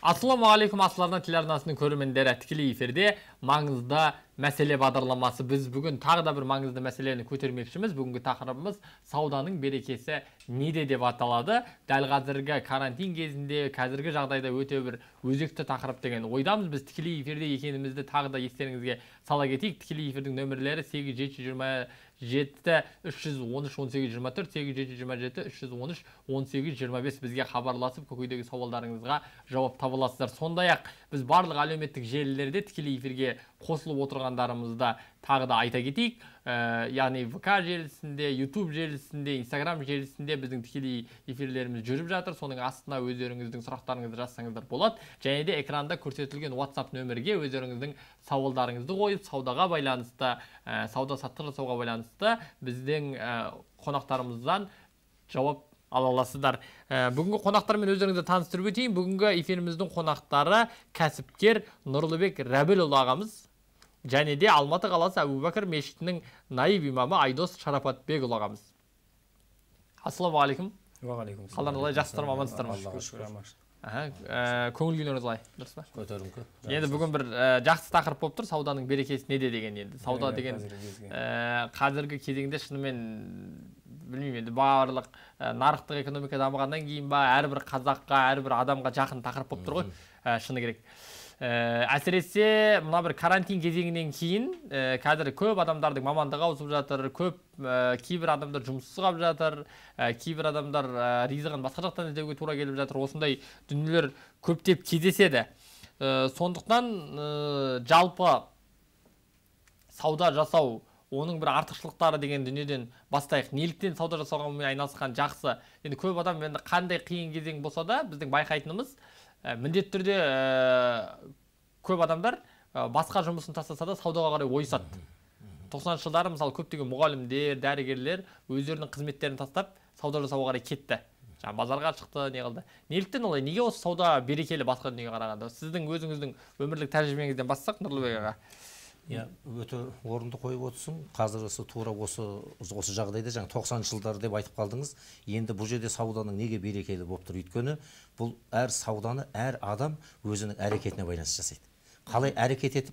Ассалаумағалейкум, Асылардан телеарнасының көрермендері, тікелей эфирде маңызды мәселе бағдарламасы. Біз бүгін тағы да бір маңызды мәселені көтермекшіміз. Бүгінгі тақырыбымыз сауданың берекесі неде деп аталады. Дәл қазіргі карантин кезінде, қазіргі жағдайда өте бір өзекті тақырып деген ойдамыз. Біз тікелей эфирде екенімізді тағы да естеріңізге сала кетейік. Тікелей эфирдің нөмірлері 8727 313-18-24, 8727-313-18-25 бізге хабарласып, көкейдегі сауалдарыңызға жауап таба аласыздар. Сондай-ақ біз барлық әлеуметтік желілерде тікелей эфирге қосылып отырғандарымызда тағы да айта кетейік. Яғни ВК желісінде, YouTube желісінде, Instagram желісінде біздің тікелей эфирлеріміз жүріп жатыр. Соның астына өздеріңіздің сұрақтарыңызды жазсаңыздар болады. Және де экранда көрсетілген WhatsApp нөмірге өздеріңіздің сауалдарыңызды қойып, саудаға байланысты, сауда-саттық жасауға байланысты біздің қонақтарымыздан жауап ала аласыздар. Бүгінгі қонақтармен өздеріңізді таныстырып өтейін. Бүгінгі эфиріміздің қонақтары кәсіпкер Нұрлыбек Рәбілұлы ағамыз, және де Алматы қаласы Әбубәкір мешітінің наиб имамы Айдос Шарапатбекұлы ағамыз. Ассалаумағалейкум. Уағалейкум. Қалдарыңыз қалай, жақсылар ма, амансыздар ма? Аллаға шүкір, аман. Көңіл күйіңіз қалай? Дұрыс па? Көтеріңкі. Енді бүгін бір жақсы тақырып болып тұр, сауданың берекесі неде деген. Енді сауда деген қазіргі кезеңде шынымен білмеймін, енді барлық нарықтық экономика дамығаннан кейін ба, әрбір қазаққа, әрбір адамға жақын тақырып болып тұр ғой, шыны керек. Әсіресе мына бір карантин кезеңінен кейін қазір көп адамдардың мамандығы ауысып жатыр, кейбір адамдар жұмыссыз қалып жатыр, кейбір адамдар ризығын басқа жақтан іздеуге тура келіп жатыр. Осындай дүниелер көптеп кездеседі. Сондықтан жалпы сауда жасау, оның бір артықшылықтары деген дүниеден бастайық. Неліктен сауда жасауға айналысқан жақсы? Енді көп адам енді қандай қиын кезең болса да, біздің байқайтынымыз міндетті түрде көп адамдар басқа жұмысын тастаса да саудаға қарай ойысады. 90-шы жылдары мысалы көптеген мұғалімдер, дәрігерлер өздерінің қызметтерін тастап сауда жасауға қарай кетті. Базарға шықты, не қылды. Неліктен олай? Неге осы сауда берекелі басқа дүниеге қарағанда? Сіздің өзіңіздің өмірлік тәжірибеңізден бастасақ, Нұрлыбек аға. Өте орынды қойып отырсың. Қазір тура осы жағдайда 90-шы жылдар деп айтып қалдыңыз. Енді бұл жерде сауданың неге берекелі болып тұр? Өйткені бұл әр сауданы әр адам өзінің әрекетіне байланысты жасайды. Қалай әрекет етіп,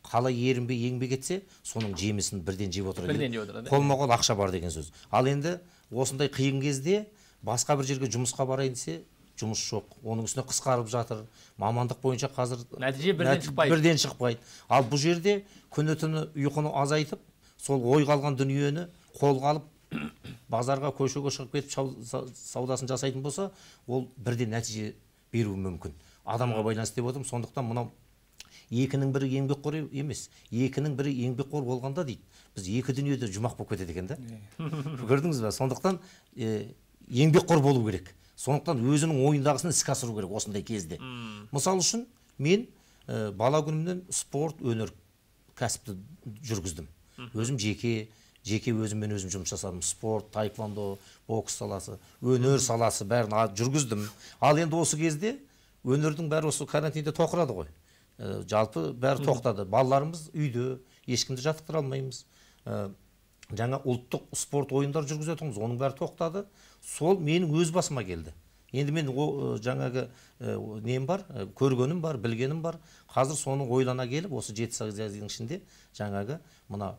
қалай ерінбей еңбек етсе, соның жемісін бірден жеп отырады. Қолма-қол ақша бар деген сөз. Ал енді осындай қиын кезде басқа бір жерге жұмысқа барайын десе, жұмыс жоқ. Оның үстіне қысқарып жатыр. Мамандық бойынша қазір нәтиже бірден шықпайды. Ал бұл жерде күні-түні ұйқыны азайтып, сол ой қалған дүниені қолға алып, базарға, көшеге шығып кетіп саудасын жасайтын болса, ол бірден нәтиже беруі мүмкін. Адамға байланысты деп отырмын. Сондықтан мынау екінің бірі еңбекқор емес, екінің бірі еңбекқор болғанда дейді, біз екі дүниеде жұмақ болып кетеді екен да. Көрдіңіз бе? Сондықтан еңбекқор болу керек. Сондықтан өзінің ойындағысын іске асыру керек осындай кезде. Мысал үшін мен бала күнімнен спорт, өнер кәсіпті жүргіздім. Өзім жеке өзіммен өзім жұмыс жасадым. Спорт, таеквондо, бокс саласы, өнер саласы бәрін жүргіздім. Ал енді осы кезде өнердің бәрі осы карантинде тоқырады ғой. Жалпы бәрі тоқтады. Балаларымыз үйде, ешкімді жаттықтыра алмаймыз. Жаңа ұлттық спорт ойындар жүргізетіңіз, оның бәрі тоқтады. Сол менің өз басыма келді. Енді мен жаңағы нем бар, көргенім бар, білгенім бар. Қазір соның ойлана келіп, осы 7-8 айдың ішінде жаңағы мына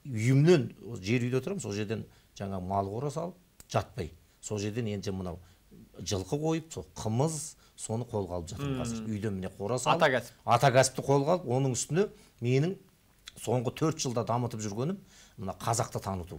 үйімнен, жер үйде отырамын, сол жерден жаңа мал қора салып, жатпай. Сол жерден енді мынау жылқы қойып, сол қымыз, соны қолға алып жатырмын қазір. Үйден міне қора салып, ата кәсіпті қолға алып, оның үстіне менің соңғы 4 жылда дамытып жүргенім мына қазақты таныту.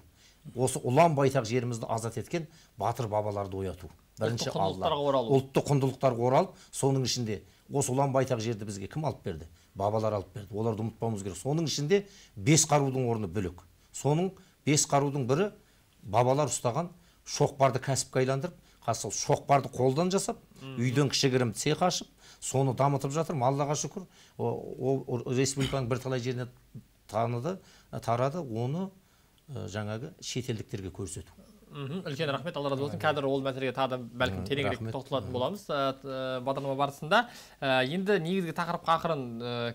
Осы ұлан байтақ жерімізді азат еткен батыр бабаларды ояту. Бірінші Алла. Ұлттық құндылықтарға оралып, соның ішінде осы ұлан байтақ жерді бізге кім алып берді? Бабалар алып берді. Оларды ұмытпауымыз керек. Соның ішінде 5 қарудың орны бөлек. Соның 5 қарудың бірі бабалар ұстаған шоқпарды кәсіпке айландырып, сол шоқпарды қолдан жасап, үйден кішігірім цех ашып, соны дамытып жатырмын. Аллаға шүкір. Ол республиканың бірталай жеріне тарады, оны жаңағы шетелдіктерге көрсету. Үлкен рахмет, Алла разы болсын. Қазір ол мәселеге тағы да бәлкім тереңірек тоқталатын боламыз бағдарлама барысында. Енді негізгі тақырыпқа ақырын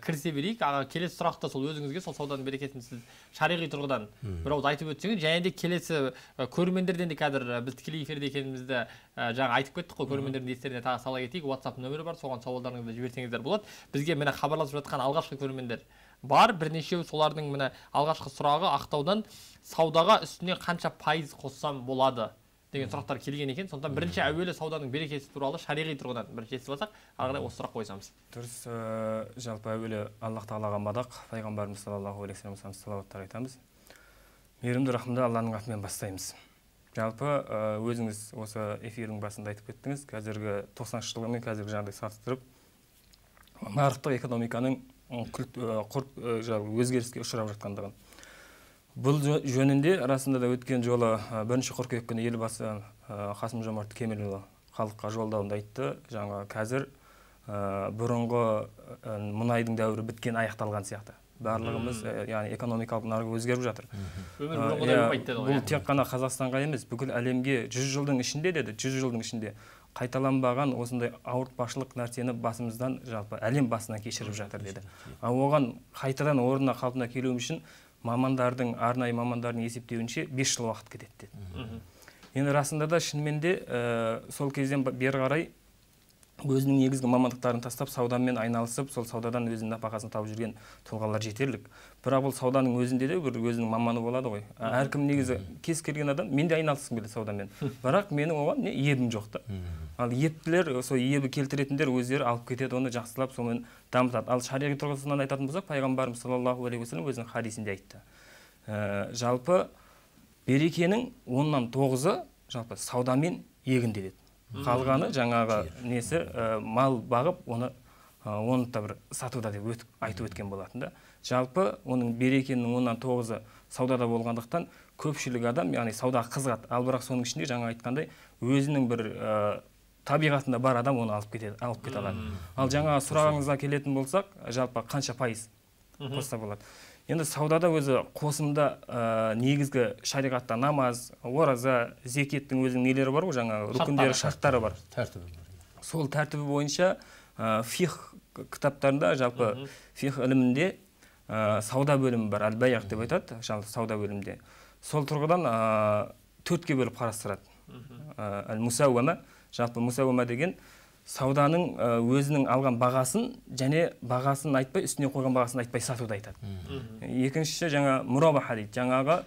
кірісе берейік. Келесі сұрақта сол өзіңізге сол сауданың берекесін сіз шариғи тұрғыдан бір ауыз айтып өтсеңіз, және де келесі көрермендерден де қазір біз тікелей эфирде екенімізді жаңа айтып кеттік қой, көрермендердің естеріне тағы сала кетейік. WhatsApp нөмірі бар, соған сауалдарыңызды жіберсеңіздер болады. Бізге міне хабарласып жатқан алғашқы көрермендер бар, бірнешеу. Солардың міне алғашқы сұрағы Ақтаудан саудаға үстіне қанша пайыз қоссам болады деген сұрақтар келген екен. Сондықтан бірінші әуелі сауданың берекесі туралы шариғи тұрғыдан бірінші естіп алсақ, ары қарай осы сұрақ қойсамыз. Дұрыс, жалпы әуелі Аллах тағалаға мадақ, пайғамбарымыз саллаллаху алейхи ва саллям салауаттар айтамыз. Мейірімді рахымды Алланың атымен бастаймыз. Жалпы өзіңіз осы эфирдің басында айтып кеттіңіз, қазіргі 90-шы жылғы мен қазіргі жағдай салыстырып, нарықтық экономиканың өзгеріске ұшырап жатқандығын. Бұл жөнінде расында да өткен жолы 1 қыркүйек күні елбасы Қасым-Жомарт Кемелұлы халыққа жолдауында айтты. Жаңа қазір бұрынғы мұнайдың дәуірі біткен, аяқталған сияқты. Барлығымыз, яғни экономикалық нарық өзгеріп жатыр. Бұл тек қана Қазақстанға емес, бүкіл әлемге 100 жылдың ішінде деді, 100 жылдың ішінде қайталанбаған осындай ауыртпашылық нәрсені басымыздан, жалпы әлем басынан кешіріп жатыр деді. Оған қайтадан орнына қалпына келу үшін мамандардың, арнайы мамандардың есептеуінше 5 жыл уақыт кетеді деді. Енді расында да шынымен де сол кезден бері қарай өзінің негізгі мамандықтарын тастап, саудамен айналысып, сол саудадан өзінің нәпақасын тауып жүрген тұлғалар жетерлік. Бірақ бұл сауданың өзінде де бір өзінің маманы болады ғой. Әркім негізі кез келген адам, мен де айналысқым келеді саудамен. Бірақ менің оған ебім жоқ та. Ал ептілер, сол ебі келтіретіндер өздері алып кетеді, оны жақсылап сонымен дамытады. Ал шариғи тұрғысынан айтатын болсақ, пайғамбарымыз саллаллаху алейхи ва саллям өзінің хадисінде айтты. Жалпы берекенің 9-ы жалпы саудамен егінде деді. Қалғаны жаңағы несі мал бағып, оны да бір сатуда деп айтып өткен болатын да. Жалпы оның берекенің 9-ы саудада болғандықтан көпшілік адам, яғни саудаға қызығады. Ал бірақ соның ішінде жаңа айтқандай өзінің бір табиғатында бар адам оны алып кете алады. Ал жаңа сұрағыңызға келетін болсақ, жалпы қанша пайыз қосса болады? Енді саудада өзі қосымда негізгі шариғатта намаз, ораза, зекеттің өзінің нелері бар ғой, жаңа рүкіндері, шарттары бар. Сол тәртібі бойынша фих кітаптарында, жалпы фих ілімінде сауда бөлімі бар, әл-байғ деп айтады, жалпы сауда бөлімінде. Сол тұрғыдан 4-ке бөліп қарастырады. Әл-мусауама, жалпы мусауама деген сауданың өзінің алған бағасын және бағасын айтпай, үстіне қойған бағасын айтпай сатуды айтады. Екіншісі жаңа мурабаха дейді. Жаңағы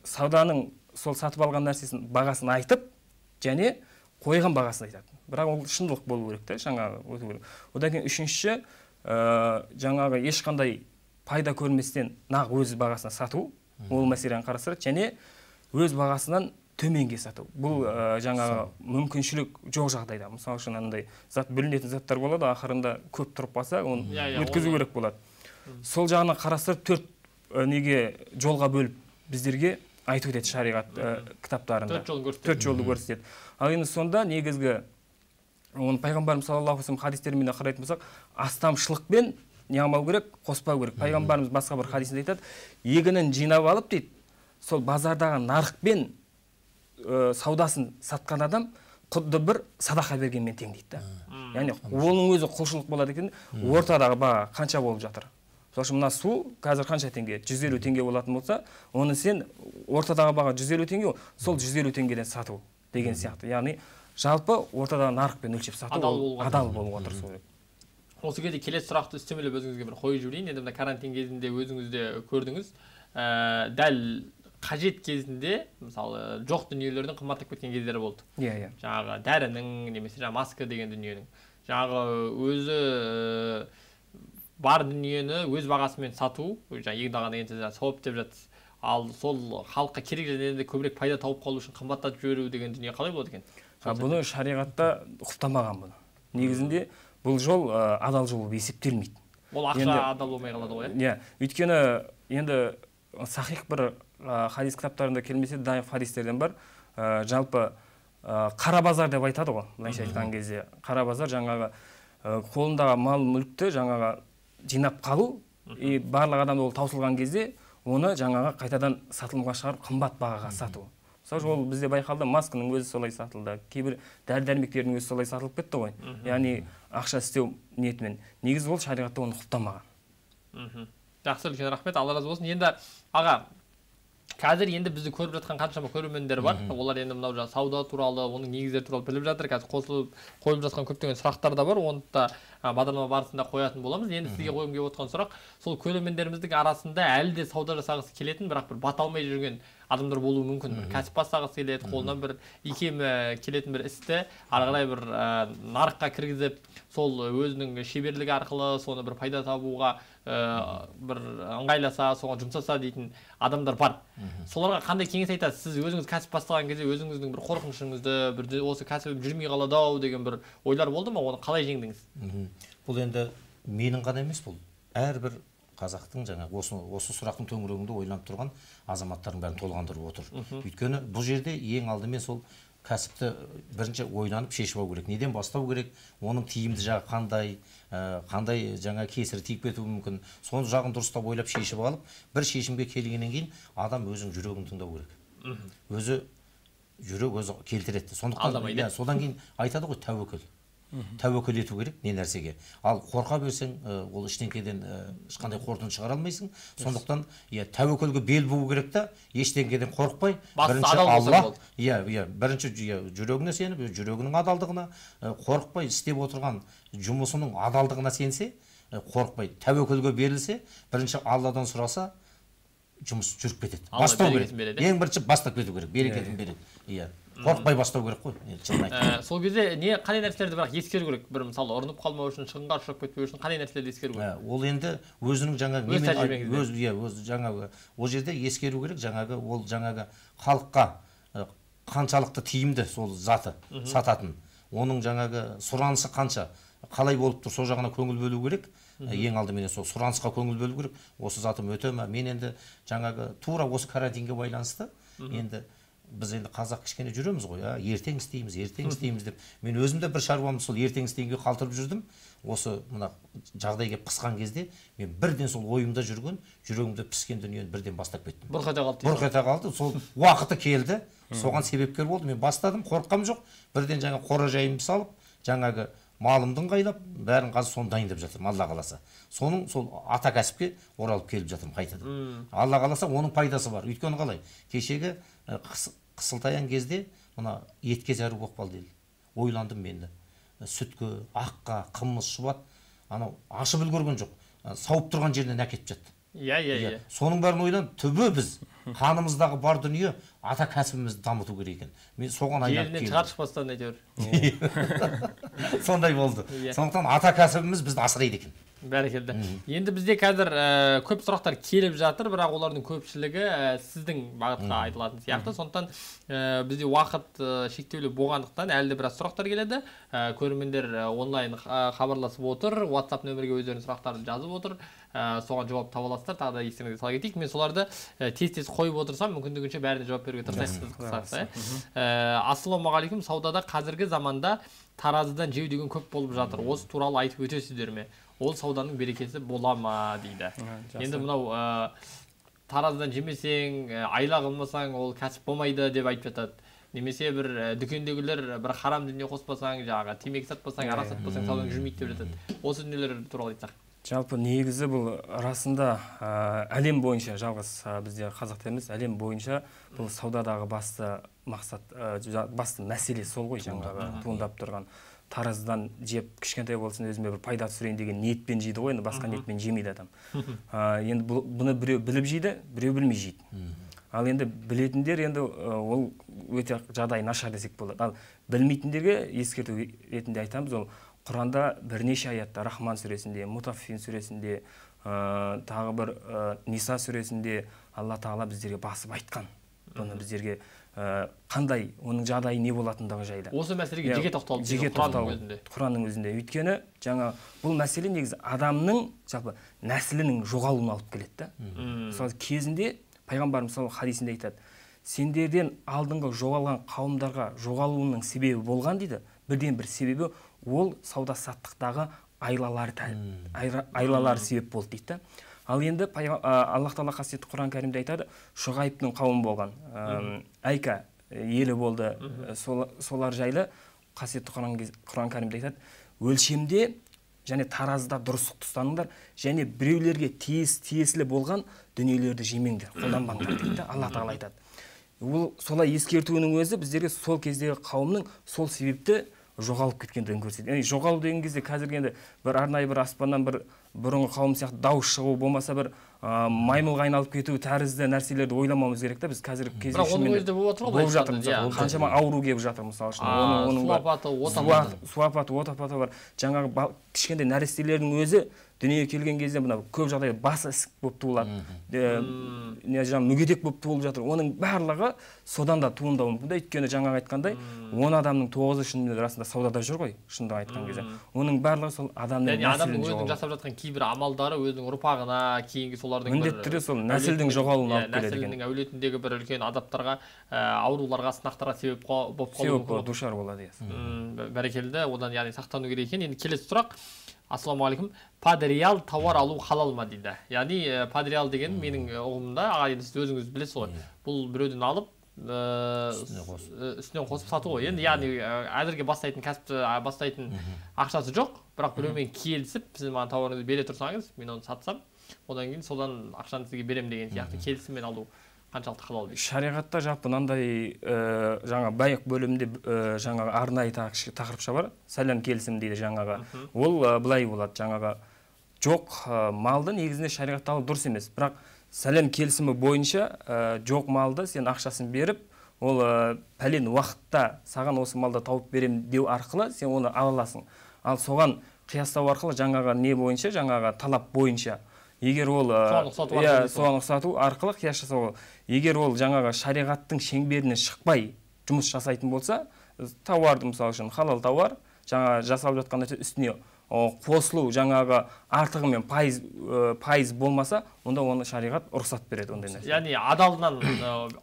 сауданың сол сатып алған нәрсесін бағасын айтып және қойған бағасын айтады. Бірақ ол шындылық болу керек те, жаңағы өту керек. Одан кейін үшіншісі жаңағы ешқандай пайда көрместен нақ өз бағасына сату, ол мәселені қарастырады және өз бағасынан төменге сату. Бұл жаңағы мүмкіншілік жоқ жағдайда. Мысалы үшін андай зат бөлінетін заттар болады, ақырында көп тұрып қалса, оны өткізу керек болады. Сол жағына қарастырып 4 неге жолға бөліп біздерге айтып өтеді шариғат кітаптарында. 4 жолды көрсетеді. Ал енді сонда негізгі оны пайғамбарымыз саллаллаху алейхи ва саллям хадистерімен қарайтын болсақ, астамшылықпен не амал керек, қоспау керек. Пайғамбарымыз басқа бір хадисінде айтады, егінін жинап алып дейді, сол базардағы нарықпен саудасын сатқан адам құдды бір садақа бергенмен тең дейді. Яғни оның өзі құлшылық болады екен, ортадағы баға қанша болып жатыр. Мысалы үшін мына су қазір қанша теңге? 150 теңге болатын болса, оны сен ортадағы баға 150 теңге, сол 150 теңгеден сату деген сияқты. Яғни жалпы ортадағы нарықпен өлшеп сату адал болуға тырысу керек. Осы кезде келесі сұрақты үстемелеп өзіңізге бір қойып жіберейін. Енді мына карантин кезінде өзіңіз де көрдіңіз. Дәл қажет кезінде, мысалы, жоқ дүниелердің қымбаттап кеткен кездері болды. Жаңағы дәрінің, немесе жаңағы маска деген дүниенің. Жаңағы өзі бар дүниені өз бағасымен сату, жаңағы егін деген сөз сауап деп жатсыз. Ал сол халыққа керек жерден көбірек пайда тауып қалу үшін қымбаттатып жіберу деген дүние қалай болады екен? Бұны шариғатта құптамаған бұны. Негізінде бұл жол адал жол болып есептелмейді. Ол ақша адал болмай қалады ғой. Иә, өйткені енді сахих бір хадис кітаптарында келмесе, даиф хадистерден бар. Жалпы қара базар деп айтады ғой, былайша айтқан кезде. Қара базар жаңағы қолындағы мал мүлікті жаңағы жинап қалу, барлық адам ол таусылған кезде оны жаңағы қайтадан сатылымға шығарып қымбат бағаға сату. Мысалы ол бізде байқалды, масканың өзі солай сатылды, кейбір дәрі-дәрмектердің өзі солай сатылып кетті ғой. Яғни ақша істеу ниетімен. Негізі ол шариғатта оны құптамаған. Жақсы, үлкен рахмет, Алла разы болсын. Енді аға, қазір енді бізді көріп жатқан қаншама көрермендер бар. Олар енді мынау жаңа сауда туралы, оның негіздері туралы біліп жатыр. Қазір қойылып жатқан көптеген сұрақтар да бар. Оны да бағдарлама барысында қоятын боламыз. Енді сізге қойғым келіп отқан сұрақ, сол көрермендеріміздің арасында әлі де сауда жасағысы келетін, бірақ бір бата алмай жүрген адамдар болуы мүмкін. Бір кәсіп бастағысы келеді, қолынан бір икем келетін бір істі ары қарай бір нарыққа кіргізіп, сол өзінің шеберлігі арқылы соны бір пайда табуға бір ыңғайласа, соған жұмсаса дейтін адамдар бар. Соларға қандай кеңес айтасыз? Сіз өзіңіз кәсіп бастаған кезде өзіңіздің бір қорқынышыңызды, бір осы кәсібім жүрмей қалады-ау деген бір ойлар болды ма? Оны қалай жеңдіңіз? Бұл енді менің ғана емес, бұл әрбір қазақтың жаңа осы сұрақтың төңірегінде ойланып тұрған азаматтардың бәрін толғандырып отыр. Өйткені бұл жерде ең алдымен сол кәсіпті бірінші ойланып шешіп алу керек. Неден бастау керек? Оның тиімді жағы қандай жаңа кесірі тиіп кетуі мүмкін. Соны жағын дұрыстап ойлап шешіп алып, бір шешімге келгеннен кейін адам өзінің жүрегін тыңдау керек. Өзі жүрек өзі келтіреді. Сондықтан содан кейін айтады ғой, тәуекел. Тәуекел ету керек не нәрсеге. Ал қорқа берсең, ол ештеңеден ешқандай қорытынды шығара алмайсың. Сондықтан тәуекелге бел буу керек та, ештеңеден қорықпай, бірінші Алла, бірінші жүрегіне сеніп, жүрегінің адалдығына қорықпай істеп отырған жұмысының адалдығына сенсе, қорықпай, тәуекелге берілсе, бірінші Алладан сұраса, жұмыс жүріп кетеді. Бастау керек. Ең бірінші бастап кету керек, берекетін береді. Қорықпай бастау керек қой. Сол кезде қандай нәрселерді бірақ ескеру керек? Бір мысалы ұрынып қалмау үшін, шығынға ұшырап кетпеу үшін қандай нәрселерді ескеру керек? Ол енді өзінің жаңағы ол жерде ескеру керек, жаңағы ол жаңағы халыққа қаншалықты тиімді сол заты сататын. Оның жаңағы сұранысы қанша, қалай болып тұр, сол жағына көңіл бөлу керек. Ең алдымен сол сұранысқа көңіл бөлу керек. Осы затым өте ме? Мен енді жаңағы тура осы карантинге байланысты енді біз енді қазақ кішкене жүреміз ғой, ертең істейміз деп. Мен өзімде бір шаруамды сол ертең істейінге қалтырып жүрдім. Осы мына жағдай кеп қысқан кезде мен бірден сол ойымда жүрген, жүрегімде піскен дүниені бірден бастап кеттім. Бұрқ ете қалды. Сол уақыты келді, соған себепкер болды. Мен бастадым, қорыққам жоқ. Бірден жаңа қора-жайымды салып, жаңағы малымды ыңғайлап, бәрін қазір соны дайындап жатырмын, Алла қаласа. Соның сол ата кәсіпке оралып келіп жатырмын қайтадан. Алла қаласа оның пайдасы бар. Өйткені қалай? Кешегі қысылтаян кезде мына етке зәру болып қалды ел. Ойландым мен де. Сүтке, аққа, қымыз, шұбат, анау ашып үлгерген жоқ. Сауып тұрған жерінен әкетіп жатты. Соның бәрін ойланып, түбі біз қанымыздағы бар дүние ата кәсібімізді дамыту керек екен. Мен соған айналып келдім. Елінен шығарып шықпастан әйтеуір. Сондай болды. Сондықтан ата кәсібіміз бізді асырайды екен. Бәрекелді. Енді бізде қазір көп сұрақтар келіп жатыр, бірақ олардың көпшілігі сіздің бағытқа айтылатын сияқты. Сондықтан бізде уақыт шектеулі болғандықтан әлі біраз сұрақтар келеді. Көрермендер онлайн хабарласып отыр, WhatsApp нөмірге өздерінің сұрақтарын жазып отыр. Соған жауап таба аласыздар. Тағы да естеріңізге сала кетейік. Мен соларды тез қойып отырсам, мүмкіндігінше бәріне жауап беруге тырысайық. Ассалаумағалейкум. Саудада қазіргі заманда таразыдан жеу деген көп болып жатыр. Осы туралы айтып өтесіздер ме? Ол сауданың берекесі бола ма дейді. Енді мынау таразыдан жемесең, айла қылмасаң, ол кәсіп болмайды деп айтып жатады. Немесе бір дүкендегілер бір харам дүние қоспасаң, жаңағы темекі сатпасаң, арақ сатпасаң, саудаң жүрмейді деп жатады. Осы дүниелер туралы айтсақ. Жалпы негізі бұл расында әлем бойынша, жалғыз бізде қазақта емес, әлем бойынша бұл саудадағы басты мақсат, басты мәселе сол ғой, жаңағы туындап тұрған. Таразыдан жеп, кішкентай болсын өзіме бір пайда түсірейін деген ниетпен жейді ғой, енді басқа ниетпен жемейді адам. Енді бұны біреу біліп жейді, біреу білмей жейді. Ал енді білетіндер енді ол өте жағдай нашар десек болады. Ал білмейтіндерге ескерту ретінде айтамыз, ол Құранда бірнеше аятта, Рахман сүресінде, Мутаффин сүресінде, тағы бір Ниса сүресінде Алла Тағала біздерге басып айтқан. Бұны біздерге қандай, оның жағдайы не болатындығы жайлы. Осы мәселеге жеке тоқталды Құранның өзінде. Өйткені жаңа бұл мәселе негізі адамның жалпы нәсілінің жоғалуына алып келеді. Мысалы кезінде пайғамбарымыз мысалы хадисінде айтады, сендерден алдыңғы жоғалған қауымдарға жоғалуының себебі болған дейді. Бірден бір себебі ол сауда саттықтағы айлалар себеп болды дейді. Ал енді Аллах Тағала қасиетті Құран кәрімде айтады, Шұғайыптың қауымы болған Айка елі болды. Солар жайлы қасиетті Құран кәрімде айтады, өлшемде және таразыда дұрыстықты ұстаныңдар, және біреулерге тиесілі болған дүниелерді жемеңдер, қолданбаңдар дейді. Алла тағала айтады. Ол солай ескертуінің өзі біздерге сол кездегі қауымның сол себепті жоғалып кеткендігін көрсетеді. Жоғалу деген кезде қазіргі енді бір арнайы бір аспаннан бір бұрынғы қауым сияқты дауыс шығу, болмаса бір маймылға айналып кету тәрізді нәрселерді ойламауымыз керек та. Біз қазіргі кезде болып жатыр. Қаншама ауру келіп жатыр, мысалы үшін. Суапаты, отапаты бар. Жаңағы кішкентай нәрестелердің өзі дүниеге келген кезде мына көп жағдайда басы ісік болып туылады. Мүгедек болып туылып жатыр. Оның барлығы содан да туындауы мүмкін. Өйткені жаңағы айтқандай, 10 адамның 9-ы шынымен расында саудада жүр ғой, шындығын айтқан кезде. Оның барлығы сол адамның нәсілін өзінің жасап жатқан кейбір амалдары өзінің ұрпағына, кейінгі солардың міндетті түрде сол нәсілдің жоғалуына алып келеді екен. Нәсілінің әулетіндегі бір үлкен адаптарға, ауруларға, сынақтарға себеп болып қалуы мүмкін. Душар болады. Бәрекелді, одан яғни сақтану керек екен. Енді келесі сұрақ. Ассалаумағалейкум. Подреал тауар алу халал ма дейді. Яғни подреал деген менің ұғымымда, енді сіз өзіңіз білесіз ғой. Бұл біреуден алып үстінен қосып сату ғой. Енді яғни әзірге бастайтын кәсіпті бастайтын ақшасы жоқ, бірақ біреумен келісіп, сіз маған тауарыңызды бере тұрсаңыз, мен оны сатсам, одан кейін содан ақшаны сізге беремін деген сияқты келісіммен алу қаншалықты халал дейді. Шариғатта жалпы мынандай жаңа байық бөлімінде жаңағы арнайы тақырыпша бар, сәлем келісім дейді жаңағы. Ол былай болады, жаңағы жоқ малды негізінде шариғатта алу дұрыс емес, бірақ сәлем келісімі бойынша жоқ малды сен ақшасын беріп, ол пәлен уақытта саған осы малды тауып беремін деу арқылы сен оны ала аласың. Ал соған қиястау арқылы жаңағы не бойынша, жаңағы талап бойынша, егер ол соған ұқсату арқылы қияс жасау, егер ол жаңағы шариғаттың шеңберінен шықпай жұмыс жасайтын болса, тауарды мысалы үшін халал тауар, жаңа жасалып жатқан үстіне қосылу жаңағы артығымен пайыз болмаса, онда оны шариғат рұқсат береді ондай нәрсе. Яғни адалынан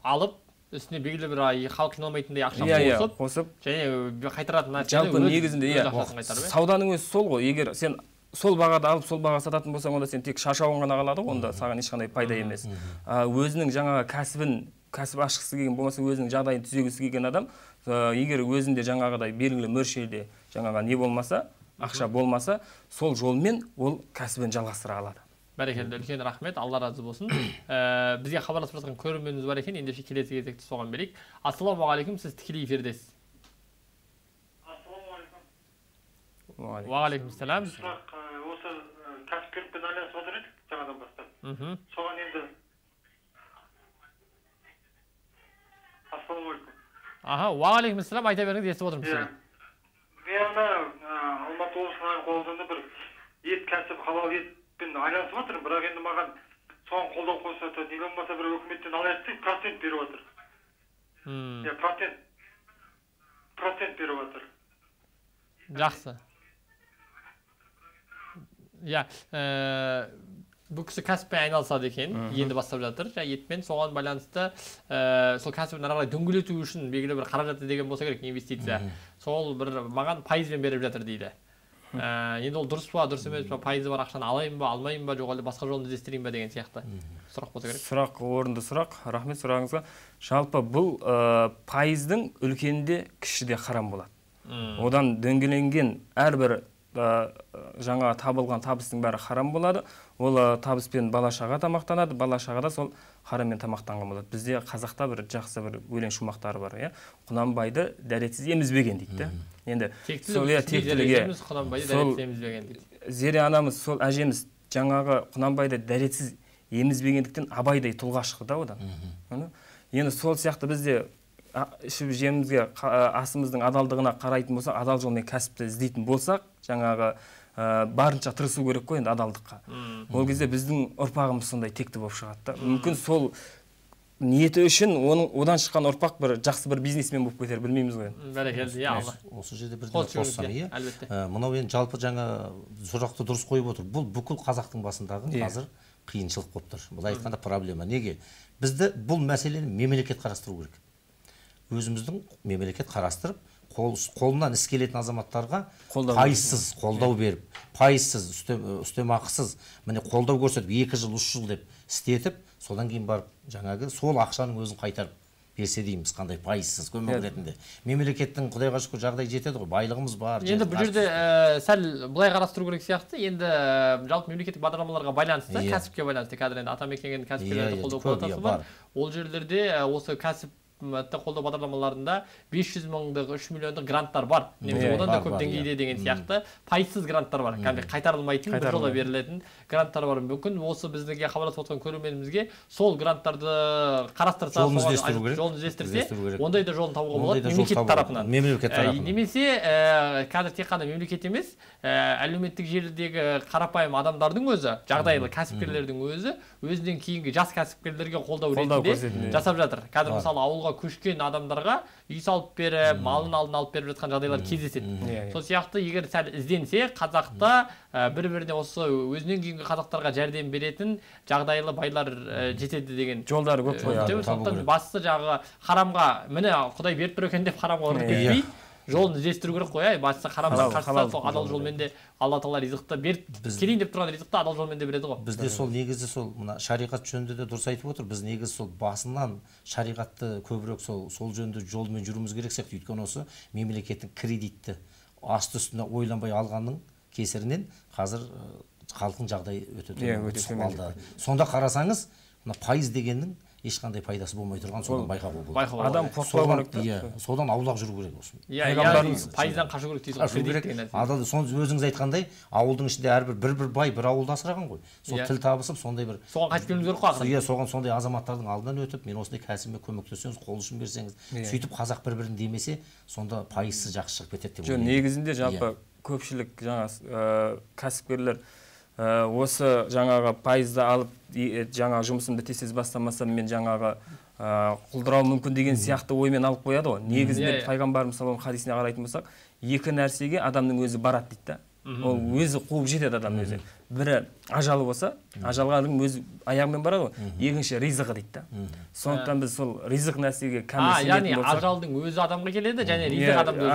алып, үстіне белгілі бір халық қиналмайтындай ақша қосып, және қайтаратын нәрсе. Жалпы негізінде сауданың өзі сол ғой. Егер сен сол бағада алып, сол баға сататын болсаң, онда сен тек шашауын ғана қалады, онда саған ешқандай пайда емес. Өзінің жаңағы кәсіп ашқысы келген, болмаса өзінің жағдайын түзегісі келген адам, егер өзінде жаңағыдай белгілі мөлшерде жаңағы не болмаса, ақша болмаса, сол жолмен ол кәсібін жалғастыра алады. Бәрекелді, үлкен рахмет, Алла разы болсын. Бізге хабарласып жатқан көрерменіміз бар екен, ендеше келесі кезекті соған берейік. Ассалаумағалейкум, сіз тікелей эфирдесіз. Уағалейкум сәлам. Сұрақ, осы кәсіпкерлікпен айланысып отыр едік жаңадан бастап. Соған енді ассалаумағалейкум. Уағалейкум сәлам, айта беріңіз, естіп отырмын сізді. Мен Алматы облысынан қолдауында бір ет кәсіп, халал етпен айланысып отыр, бірақ енді маған соған қолдау көрсетеді, не болмаса бір өкіметтен алайық, процент беріп отыр. Процент беріп отыр. Жақсы. Бұл кісі кәсіппен айналысады екен, енді бастап жатыр. Етпен соған байланысты сол кәсібін ары қарай дөңгелету үшін белгілі бір қаражат деген болса керек, инвестиция. Сол бір маған пайызбен беріп жатыр дейді. Енді ол дұрыс па, дұрыс емес па, пайызы бар ақшаны алайын ба, алмайын ба, жоқ әлде басқа жолын іздестірейін ба деген сияқты сұрақ болса керек. Сұрақ орынды сұрақ. Рахмет сұрағыңызға. Жалпы бұл пайыздың үлкенде кішіде харам болады. Одан дөңгеленген әрбір жаңа табылған табыстың бәрі харам болады. Ол табыспен бала-шаға тамақтанады, бала-шаға да сол хараммен тамақтанған болады. Бізде қазақта бір жақсы бір өлең шумақтары бар, Құнанбайды дәретсіз емізбеген дейді. Енді сол тектіліге Зере анамыз, сол әжеміз жаңағы Құнанбайды дәретсіз емізбегендіктен абайдай тұлға шықты да одан. Енді сол сияқты бізде ішіп жемімізге асымыздың адалдығына қарайтын болсақ, адал жолмен кәсіпті іздейтін болсақ, жаңағы барынша тырысу керек қой енді адалдыққа. Ол кезде біздің ұрпағымыз сондай текті болып шығады. Мүмкін сол ниеті үшін одан шыққан ұрпақ бір жақсы бір бизнесмен болып кетер, білмейміз ғой. Бәрекелді, Алла. Осы жерде бірден қоссам, мынау енді жалпы жаңа сұрақты дұрыс қойып отыр. Бұл бүкіл қазақтың басындағы қазір қиыншылық болып тұр. Бұл айтқанда проблема. Неге? Бізді бұл мәселені мемлекет қарастыру керек. Өзіміздің мемлекет қарастырып, қолынан іс келетін азаматтарға пайызсыз қолдау беріп, пайызсыз, үстемақысыз, міне қолдау көрсетіп, 2 жыл, 3 жыл деп істетіп, содан кейін барып жаңағы сол ақшаның өзін қайтарып берсе дейміз, қандай пайызсыз көмек ретінде. Мемлекеттің құдайға шүкір жағдай жетеді ғой, байлығымыз бар. Енді бұл жерде сәл былай қарастыру керек сияқты. Енді жалпы мемлекеттік бағдарламаларға байланысты, кәсіпке байланысты, қазір енді атамекен кәсіпкерлерді қолдау палатасы бар. Ол жерлерде осы кәсіп қолдау бағдарламаларында 500 мыңдық 3 миллиондық гранттар бар. Немесе одан да көп деңгейде деген сияқты пайызсыз гранттар бар. Кәдімгі қайтарылмайтын, бір жолға берілетін гранттар бар. Мүмкін осы біздерге хабарласып отырған көрерменімізге сол гранттарды қарастырса, жолын іздестірсе, ондай да жолын табуға болады мемлекет тарапынан. Немесе қазір тек қана мемлекет емес, әлеуметтік желідегі қарапайым адамдардың өзі, жағдайлы кәсіпкерлердің өзі өзінен кейінгі жас кәсіпкерлерге қолдау ретінде жасап жатыр. Қазір мысалы ауылға көшкен адамдарға үй салып беріп, малын алдын алып беріп жатқан жағдайлар кездеседі. Сол сияқты егер сәл ізденсе, қазақта бір-біріне осы өзінен кейінгі қазақтарға жәрдем беретін жағдайлы байлар жетеді деген жолдары көп қой. Сондықтан бастысы жағы харамға, міне Құдай беріп тұр екен деп харамға ұрып кетпей, жолын іздестіру керек қой. Бастысы харамға қашса, сол адал жолмен де Алла Тағала ризықты беріп, келейін деп тұрған ризықты адал жолмен де береді ғой. Бізде сол негізі сол мына шариғат жөнінде де дұрыс айтып отыр. Біз негізі сол басынан шариғатты көбірек сол жөнінде жолмен жүруіміз керек сияқты. Өйткені осы мемлекеттің кредитті асты үстіне ойланбай алғанның кесірінен қазір халықтың жағдайы өте төмен. Сонда қарасаңыз, мына пайыз дегеннің ешқандай пайдасы болмай тұрған содан байқауға болады. Адам қорқпау керек. Содан аулақ жүру керек осы. Пайыздан қашу керек дейсіз. Адал, өзіңіз айтқандай, ауылдың ішінде әрбір бір бай бір ауылда асыраған ғой. Сол тіл табысып, сондай бір соған қайтып келуіміз керек қой. Соған сондай азаматтардың алдынан өтіп, мен осындай кәсібіме көмектессеңіз, қол ұшын берсеңіз, сөйтіп қазақ бір-бірін демесе, сонда пайызсыз жақсы шығып кетеді деп ойлаймын. Негізінде жалпы көпшілік жаңа кәсіпкерлер осы жаңағы пайызды алып жаңағы жұмысымды тез бастамасам мен жаңағы құлдырау мүмкін деген сияқты оймен алып қояды ғой. Негізінде пайғамбарымыз саллаллаху алейхи вассалам хадисіне қарайтын болсақ, екі нәрсеге адамның өзі барады дейді да. Ол өзі қуып жетеді адам өзі. Бірі ажалы болса, ажалға өз аяғымен барады ғой. Екінші ризығы дейді да. Сондықтан біз сол ризық нәрсеге кәміл сенетін болсақ, ажалдың өзі адамға келеді, және ризық адамды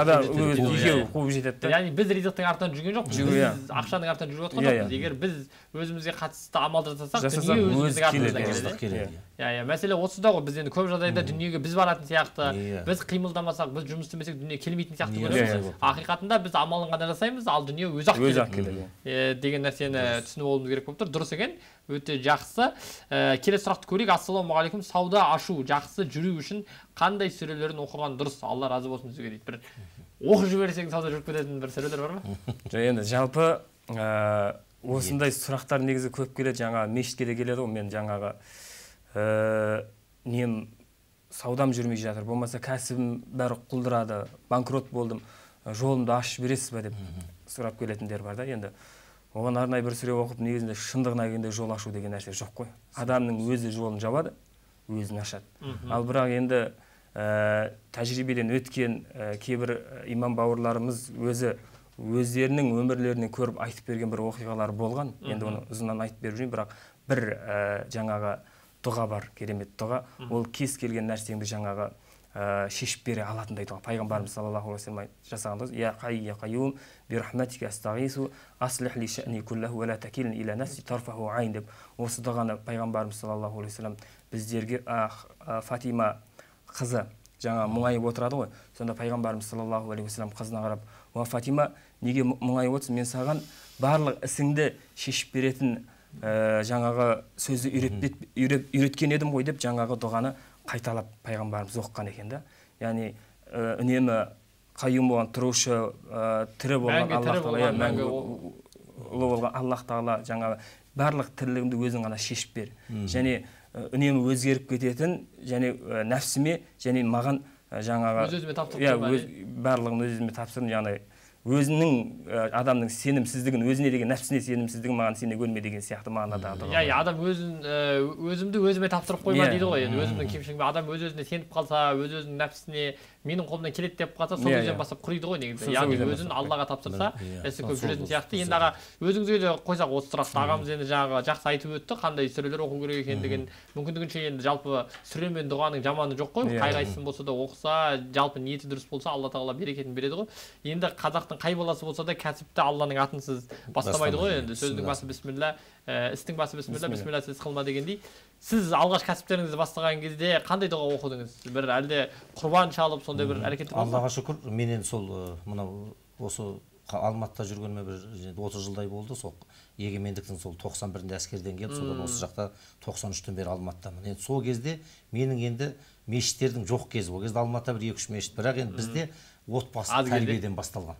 екеуі қуып жетеді да. Яғни біз ризықтың артынан жүрген жоқпыз, біз ақшаның артынан жүріп отқан жоқпыз. Егер біз өзімізге қатысты амал жасасақ, дүние өзіміздің артымыздан келеді. Мәселе осыда ғой, біз енді көп жағдайда дүниеге біз баратын сияқты, біз қимылдамасақ, біз жұмыс істемесек дүние келмейтін сияқты көреміз. Ақиқатында біз амалын ғана жасаймыз, ал дүние өзі-ақ келеді деген нәрсені түсініп алуымыз керек болып тұр. Дұрыс екен, өте жақсы. Келесі сұрақты көрейік. Ассалаумағалейкум. Сауда ашу жақсы жүру үшін қандай сүрелерін оқыған дұрыс? Алла разы болсын сізге дейді. Бір оқып жіберсең сауда жүріп кететін бір сүрелер бар ма? Енді жалпы осындай сұрақтар негізі көп келеді. Жаңа мешітке де келеді ғой. Мен жаңағы нем саудам жүрмей жатыр. Болмаса кәсібім бәрі құлдырады, банкрот болдым. Жолымды ашып бересіз ба деп сұрап келетіндер бар да. Енді оған арнайы бір сүре оқып, негізінде шындығына келгенде жол ашу деген нәрсе жоқ қой. Адамның өзі жолын жабады, өзін ашады. Ал бірақ енді тәжірибеден өткен кейбір имам бауырларымыз өздерінің өмірлерінен көріп айтып берген бір оқиғалар болған. Енді оны ұзынан айтып беріп жүрмін, бірақ бір жаңағы дұға бар, керемет дұға. Ол кез келген нәрсеңді жаңағы шешіп бере алатындай дұға. Пайғамбарымыз саллаллаху алейхи вассалам жасағандыз: "Я қай, я қайюм, бирахматика астағису, аслих ли шәни куллаху ва ла такилн иля нафси тарфаху айн" деп осы дұғаны пайғамбарымыз саллаллаху алейхи вассалам біздерге Фатима қызы жаңа мұңайып отырады ғой. Сонда пайғамбарымыз саллаллаху алейхи вассалам қызына қарап: "Уа Фатима, неге мұңайып отырсың? Мен саған барлық ісіңді шешіп беретін жаңағы сөзді үйреткен едім ғой" деп жаңағы дұғаны қайталап пайғамбарымыз оқыған екен да. Яғни үнемі қайым болған, тұрушы, тірі болған Аллах Тағала, мәңгі ұлы болған Аллах Тағала жаңағы барлық тірлігімді өзің ғана шешіп бер. Және үнемі өзгеріп кететін, және нәпсіме, және маған жаңағы барлығын өзіме тапсырдым, яғни өзінің адамның сенімсіздігін, өзіне деген нәпсіне сенімсіздігін маған сене көрме деген сияқты мағынадағы. Адам өзімді өзіме тапсырып қойма дейді ғой. Өзімнің кемшілігіме, адам өз-өзіне сеніп қалса, өз-өзінің нәпсісіне менің қолымнан келеді деп қалса, сол кезден бастап құриды ғой негізі. Яғни өзін Аллаға тапсырса, ісі көп жүретін сияқты. Енді аға, өзіңізге де қойсақ осы сұрақты, ағамыз енді жаңағы жақсы айтып өтті, қандай сүрелер оқу керек екендігін. Мүмкіндігінше енді жалпы сүре мен дұғаның жаманы жоқ қой. Қай-қайсысын болса да оқыса, жалпы ниеті дұрыс болса, Алла Тағала берекетін береді ғой. Енді қазақтың қай баласы болса да кәсіпті Алланың атынсыз бастамайды ғой. Енді сөздің басы бисмилля, істің басы бісміллә сіз қылма дегендей. Сіз алғаш кәсіптеріңізді бастаған кезде қандай дұға оқыдыңыз? Бір әлде құрбан шалып сондай бір әрекет болды? Аллаға шүкір, мен енді сол мынау осы Алматыда жүргеніме бір 30 жылдай болды. Сол егемендіктің сол 91-де әскерден келіп, содан осы жақта 93-тен бері Алматыдамын. Енді сол кезде менің енді мешіттердің жоқ кезі. Ол кезде Алматыда бір 2-3 мешіт, бірақ енді бізде отбасы тәрбиеден басталған.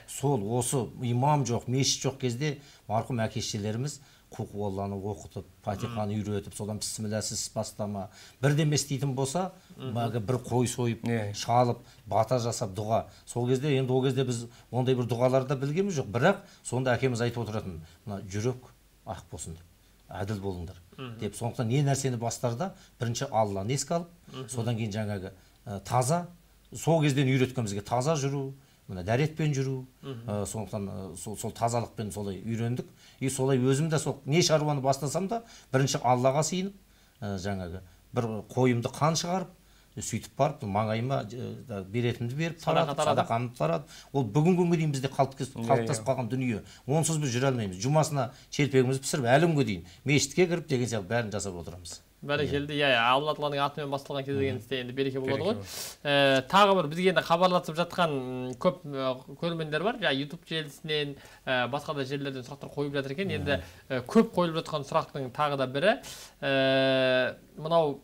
Сол осы имам жоқ, мешіт жоқ кезде марқұм әке-шешелеріміз құлқуалланы оқытып, фатиханы үйретіп, содан бісмілләсіз бастама. Бірдеме істейтін болса, бір қой сойып, шалып, бата жасап, дұға. Сол кезде, енді ол кезде біз ондай бір дұғаларды білгеніміз жоқ. Бірақ сонда әкеміз айтып отыратын, мына жүрек ақ болсын деп, әділ болыңдар деп. Сондықтан не нәрсені бастарда бірінші Алланы еске алып, содан кейін жаңағы таза, сол кезден үйреткен бізге таза жүру, дәретпен жүру, сондықтан сол тазалықпен солай үйрендік. И солай өзім де сол не шаруаны бастасам да бірінші Аллаға сыйынып, жаңағы бір қойымды қан шығарып, сөйтіп барып маңайыма беретімді беріп таратып, садақамды таратып. Ол бүгінгі күнге дейін бізде қалыптасып қалған дүние. Онсыз біз жүре алмаймыз. Жұмасына шелпегімізді пісіріп, әлі күнге дейін мешітке кіріп деген сияқты бәрін жасап отырамыз. Бәрекелді, Алла тағаланың атымен басталған кез деген істе енді береке болады ғой. Тағы бір бізге енді хабарласып жатқан көп көрермендер бар. YouTube желісінен, басқа да жерлерден сұрақтар қойып жатыр екен. Енді көп қойылып жатқан сұрақтың тағы да бірі, мынау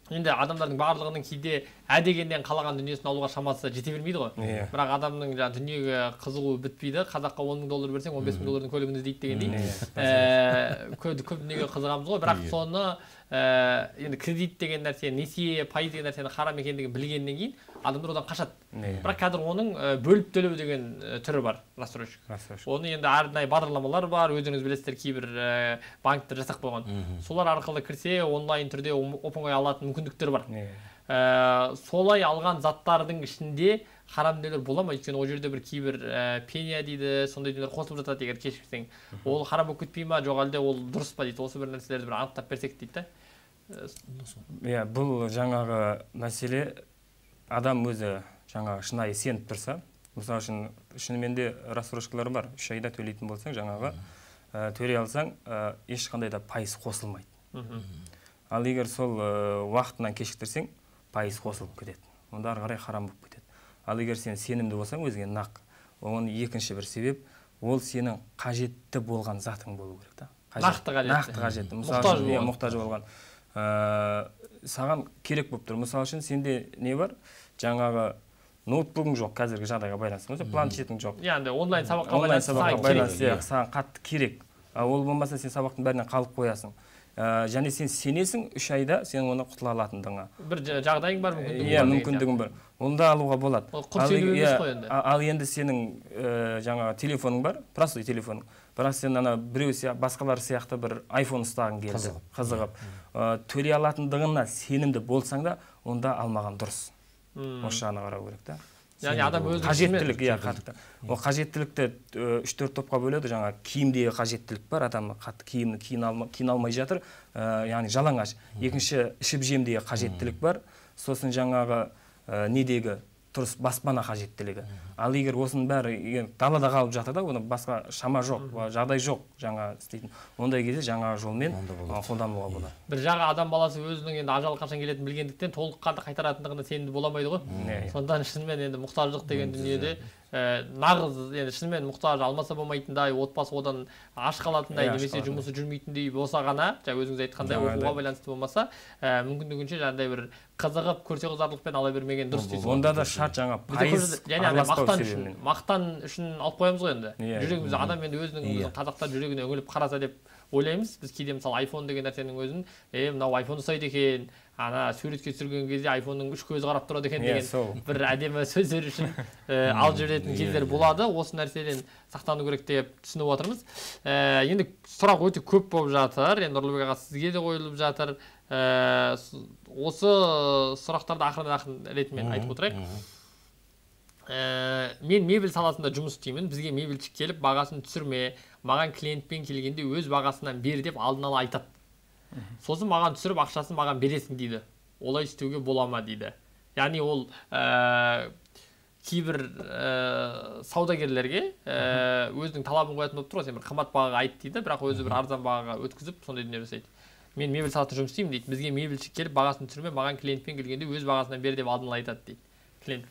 енді адамдардың барлығының кейде дегеннен қалаған дүниесін алуға шамасы жете бермейді ғой. Бірақ адамның дүниеге қызығуы бітпейді. Қазаққа $10,000 берсең, $15,000 көлігін іздейді дегендей. Көп дүниеге қызығамыз ғой. Бірақ соны енді кредит деген нәрсе, несие, пайыз деген нәрсені харам екендігін білгеннен кейін адамдар одан қашады. Бірақ қазір оның бөліп төлеу деген түрі бар, рассрочка. Оны енді арнайы бағдарламалар бар, өздеріңіз білесіздер, кейбір банктер жасап қойған. Солар арқылы кірсе, онлайн түрде оп-оңай алатын мүмкіндіктер бар. Солай алған заттардың ішінде харам дүниелер бола ма? Өйткені ол жерде бір кейбір пения дейді, сондай дүниелер қосылып жатады, егер кешірсең. Ол харам болып кетпей ма, жоқ әлде ол дұрыс па дейді. Осы бір нәрселерді бір анықтап берсек дейді. Бұл жаңағы мәселе адам өзі жаңағы шынайы сеніп тұрса, мысалы үшін шынымен де рассрочкалар бар. 3 айда төлейтін болсаң, жаңағы төлей алсаң, ешқандай да пайыз қосылмайды. Ал егер сол уақытынан кешіктірсең, пайыз қосылып кетеді. Онда ары қарай харам болып кетеді. Ал егер сен сенімді болсаң, өзіңе нақ. Оның екінші бір себеп, ол сенің қажетті болған затың болу керек. Нақты қажетті. Мысалы, мұқтаж болған. Саған керек болып тұр. Мысалы үшін сенде не бар? Жаңағы ноутбугың жоқ, қазіргі жағдайға байланысты. Планшетің жоқ. Яғни онлайн сабаққа байланысты саған қатты керек. Ол болмаса сен сабақтың бәрінен қалып қоясың. Және сен сенесің 3 айда сен оны құтыла алатындығыңа. Бір жағдайың бар, мүмкіндігің бар. Оны да алуға болады. Ал енді сенің жаңағы телефоның бар, простой телефоның. Бірақ сен біреу басқалар сияқты бір iPhone ұстағың келді, қызығып. Төлей алатындығына сенімді болсаң да, онда алмаған дұрыс. Осы жағына қарау керек та. Яғни адам өзі қажеттілік, қатты. Ол қажеттілікті 3-4 топқа бөледі. Жаңа киімдегі қажеттілік бар, адам қатты киін алмай жатыр, яғни жалаңаш. Екінші ішіп жемдегі қажеттілік бар. Сосын жаңағы недегі тұрыс баспана қажеттілігі. Ал егер осының бәрі далада қалып жатыр да, оны басқа шама жоқ, жағдай жоқ жаңа істейтін. Ондай кезде жаңағы жолмен қолдануға болады. Бір жағы адам баласы өзінің енді ажалы қашан келетінін білгендіктен толыққанды қайтаратындығына сенімді боламайды ғой. Сондан шынымен енді мұқтаждық деген дүниеде нағыз енді шынымен мұқтаж алмаса болмайтындай, отбасы одан аш қалатындай немесе жұмысы жүрмейтіндей болса ғана, өзіңіз айтқандай оқуға байланысты болмаса, мүмкіндігінше жаңағыдай бір қызығып көрсе қызарлықпен ала бермеген дұрыс дейсіз. Онда да шарт жаңа пайыз мақтан үшін алып қоямыз ғой енді. Жүрегіміз адам енді өзінің қазақтар жүрегіне үңіліп қараса деп ойлаймыз. Біз кейде мысалы iPhone деген нәрсенің өзін, мынау iPhone ұстайды екен, ана суретке түсірген кезде iPhone-ның 3 көзі қарап тұрады екен деген бір әдемі сөздер үшін алып жүретін кездер болады. Осы нәрседен сақтану керек деп түсініп отырмыз. Енді сұрақ өте көп болып жатыр. Енді Нұрлыбек аға сізге де қойылып жатыр. Осы сұрақтарды ақырын ретімен айтып отырайық. Мен мебель саласында жұмыс істеймін. Бізге мебельші келіп, бағасын түсірме, маған клиентпен келгенде өз бағасынан бер деп алдын ала айтады. Сосын маған түсіріп, ақшасын маған бересің дейді. Олай істеуге бола ма дейді. Яғни ол кейбір саудагерлерге өзінің талабын қоятын болып тұр ғой, сен бір қымбат бағаға айт дейді, бірақ өзі бір арзан бағаға өткізіп сондай дүние жасайды. Мен мебель саласында жұмыс істеймін дейді, бізге мебельші келіп бағасын түсірмей, маған клиентпен келгенде өз бағасынан бер деп алдын ала айтады дейді клиент.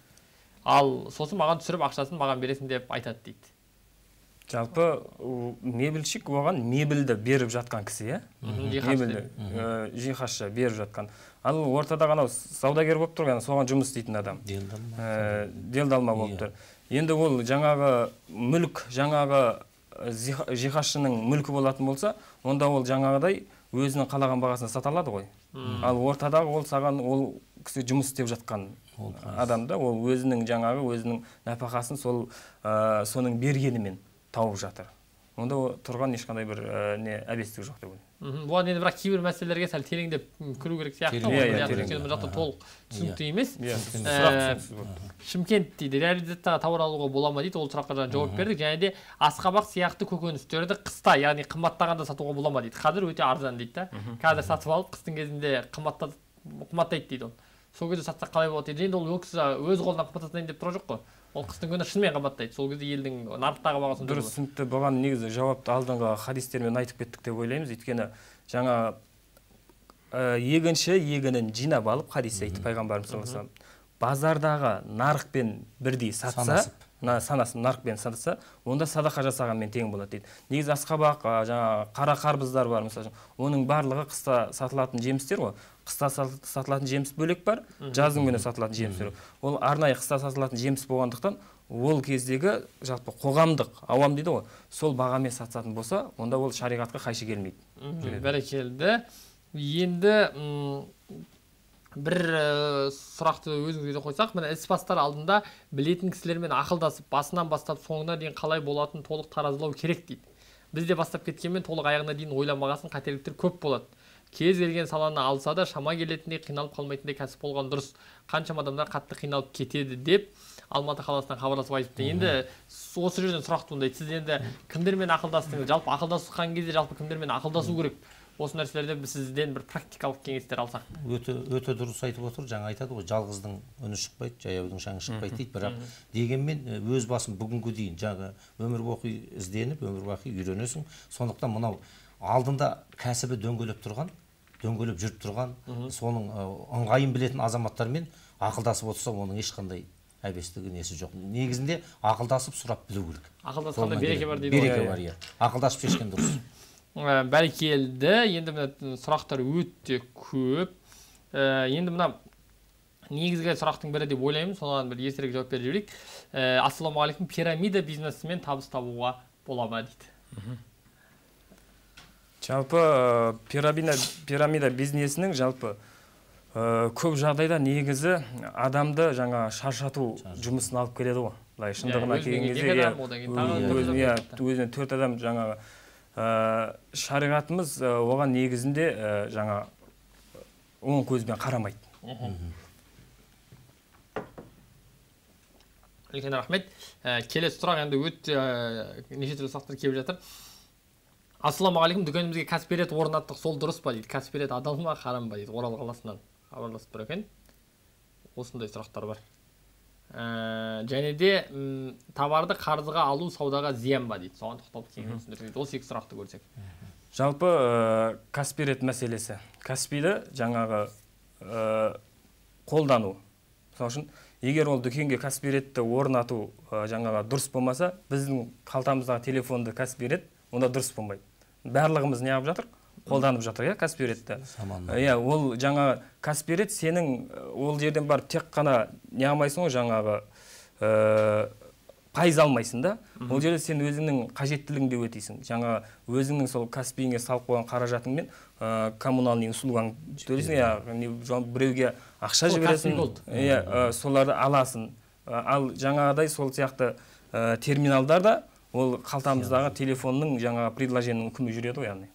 Ал сосын маған түсіріп ақшасын маған бересің деп айтады дейді. Жалпы мебельшік оған мебельді беріп жатқан кісі, мебельді жиһазшы беріп жатқан. Ал ортада ғана саудагер болып тұр, соған жұмыс істейтін адам. Делдалма болып тұр. Енді ол жаңағы мүлік, жаңағы жиһазшының мүлкі болатын болса, онда ол жаңағыдай өзінің қалаған бағасына сата алады ғой. Ал ортадағы ол саған ол кісі жұмыс істеп жатқан адамда, ол өзінің жаңағы өзінің нәпақасын соның бергенімен тауып жатыр. Онда тұрған ешқандай бір әбестік жоқ деп ойлаймын. Бұған енді бірақ кейбір мәселелерге сәл тереңдеп кіру керек сияқты. Бұл жақта толық түсінікті емес. Шымкент дейді, реализацияға тауар алуға бола ма дейді, ол сұраққа жауап бердік. Және де асқабақ сияқты көкөністерді қыста, яғни қымбаттағанда сатуға бола ма дейді. Қазір өте арзан дейді да. Қазір сатып алып, қыстың кезінде қымбаттайды дейді ол. Сол кезде сатсақ қалай болады дейді. Енді ол өз қолынан қымбаттатайын деп тұра жоқ қой. Ол қыстың күні шынымен қымбаттайды. Сол кезде елдің нарықтағы бағасын дұрыс түсінікті. Бұған негізі жауапты алдыңғы хадистермен айтып кеттік деп ойлаймыз. Өйткені жаңа егінші егінін жинап алып, хадис айтты пайғамбарымыз саллаллаху алейхи вассалам, базардағы нарықпен бірдей сатса, санасын нарықпен сатса, онда садақа жасағанмен тең болады дейді. Негізі асқабақ, жаңа қара қарбыздар бар, мысалы, оның барлығы қыста сатылатын жемістер ғой. Қыста сатылатын жеміс бөлек бар, жаздың күні сатылатын жеміс бөлек. Ол арнайы қыста сатылатын жеміс болғандықтан, ол кездегі жалпы қоғамдық, ауам дейді ғой, сол бағамен сататын болса, онда ол шариғатқа қайшы келмейді. Бәрекелді. Енді бір сұрақты өзіңізге қойсақ, мына іс-бастар алдында білетін кісілермен ақылдасып, басынан бастап соңына дейін қалай болатын толық таразылау керек дейді. Біз де бастап кеткенмен толық аяғына дейін ойламағасын қателіктер көп болады. Кез келген саланы алса да шама келетіндей, қиналып қалмайтындай кәсіп болған дұрыс. Қаншама адамдар қатты қиналып кетеді деп Алматы қаласынан хабарласып айтыпты. Енді осы жерден сұрақ туындайды. Сіз енді кімдермен ақылдастыңыз? Жалпы ақылдасқан кезде жалпы кімдермен ақылдасу керек? Осы нәрселерде біз сізден бір практикалық кеңестер алсақ. Өте дұрыс айтып отыр. Жаңа айтады ғой, жалғыздың үні шықпайды, жаяудың шаңы шықпайды дейді. Бірақ дегенмен өз басым бүгінгі дейін жаңа өмір бақи ізденіп, өмір бақи үйренесің. Сондықтан мынау алдында кәсібі дөңгелеп жүріп тұрған, соның ыңғайын білетін азаматтармен ақылдасып отырса, оның ешқандай әбестігі несі жоқ. Негізінде ақылдасып сұрап білу керек. Ақылдасқанда береке бар дейді. Береке бар, иә. Ақылдасып шешкен дұрыс. Бәрекелді. Енді мына сұрақтар өте көп. Енді мына негізгі сұрақтың бірі деп ойлаймын, соған бір ертерек жауап беріп жіберейік. Ассалаумағалейкум, пирамида бизнесімен табыс табуға бола ма дейді. Жалпы пирамида бизнесінің жалпы көп жағдайда негізі адамды жаңа шаршату жұмысын алып келеді ғой. Былай шындығына келген кезде өзіне 4 адам жаңағы шариғатымыз оған негізінде жаңа оң көзбен қарамайды. Үлкен рахмет. Келесі сұрақ енді өте неше түрлі сұрақтар келіп жатыр. Ассалаумағалейкум, дүкенімізге кәсіпкерлік орнаттық, сол дұрыс па дейді. Кәсіпкерлік адал ма, харам ба дейді. Орал қаласынан хабарласып тұр екен. Осындай сұрақтар бар. Және де товарды қарызға алу саудаға зиян ба дейді. Соған тоқталып кеңінен түсіндірсек. Осы екі сұрақты көрсек. Жалпы кәсіпкерлік мәселесі. Кәсіпкерлікті жаңағы қолдану. Мысалы үшін, егер ол дүкенге кәсіпкерлікті орнату жаңағы дұрыс болмаса, біздің қалтамыздағы телефонды кәсіпкерлік онда дұрыс болмайды. Барлығымыз не алып жатыр? Қолданып жатыр, кәсіпкерлікті. Ол жаңа кәсіпкерлік сенің ол жерден барып тек қана не алмайсың ғой, жаңағы пайыз алмайсың да. Ол жерде сен өзіңнің қажеттілігіңді өтейсің. Жаңа өзіңнің сол кәсіпкерлікке салып қойған қаражатыңмен коммуналный услугаң төлейсің, біреуге ақша жібересің, соларды аласың. Ал жаңағыдай сол сияқты терминалдар да ол қалтамыздағы телефонның жаңа предложениенің үкімі жүреді ғой, яғни.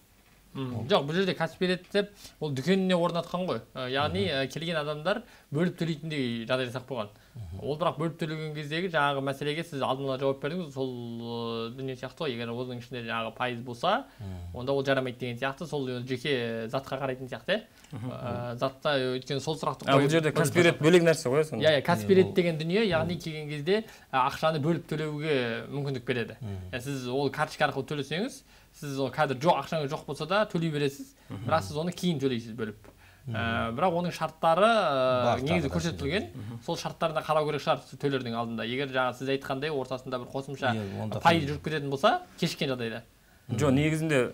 Жоқ, бұл жерде кәсіпкерлік деп ол дүкеніне орнатқан ғой. Яғни келген адамдар бөліп төлейтіндей жағдай жасап қойған. Ол бірақ бөліп төлеген кездегі жаңағы мәселеге сіз алдын ала жауап бердіңіз, сол дүние сияқты ғой. Егер оның ішінде жаңағы пайыз болса, онда ол жарамайды деген сияқты, сол жеке затқа қарайтын сияқты. Затта өйткені сол сұрақты қойып. Бұл жерде кәсіби рет бөлек нәрсе ғой сонда. Иә, кәсіби рет деген дүние, яғни келген кезде ақшаны бөліп төлеуге мүмкіндік береді. Сіз ол карточка арқылы төлесеңіз, сіз қазір ақшаңыз жоқ болса да төлей бересіз, бірақ сіз оны кейін төлейсіз бөліп. Бірақ оның шарттары негізі көрсетілген. Сол шарттарына қарау керек шығар төлердің алдында. Егер жаңа сіз айтқандай ортасында бір қосымша пайыз жүріп кететін болса, кешіккен жағдайда. Жоқ, негізінде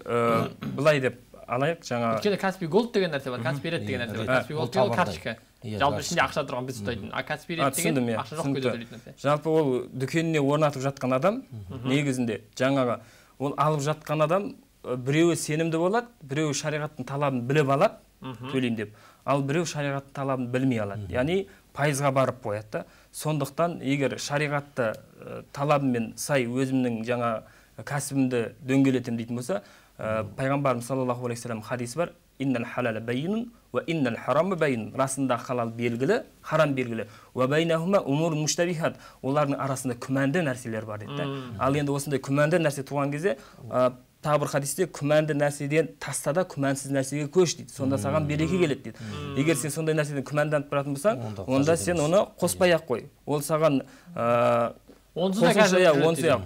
былай деп алайық, жаңа өйткені Каспий Голд деген нәрсе бар, Каспий Ред деген нәрсе бар. Каспий Голд деген карточка. Жалпы ішінде ақша тұрған біз ұстайтын. А Каспий Ред деген ақша жоқ көзі төлейтін нәрсе. Жалпы ол дүкеніне орнатып жатқан адам негізінде жаңағы ол алып жатқан адам біреуі сенімді болады, біреуі шариғаттың талабын біліп алады, төлеймін деп. Ал біреу шариғаттың талабын білмей алады. Яғни пайызға барып қояды. Сондықтан егер шариғатты талабымен сай өзімнің жаңа кәсібімді дөңгелетем дейтін болса, пайғамбарымыз саллаллаху алейхи вассалам хадисі бар: иннал халала байинун ва иннал харама байинун. Расында халал белгілі, харам белгілі. Ва байнахума умур муштабихат. Олардың арасында күмәнді нәрселер бар дейді. Ал енді осындай күмәнді нәрсе туған кезде тағы бір хадисте күмәнді нәрседен таста да күмәнсіз нәрсеге көш дейді. Сонда саған береке келеді дейді. Егер сен сондай нәрседен күмәнданып баратын болсаң, онда сен оны қоспай-ақ қой. Ол саған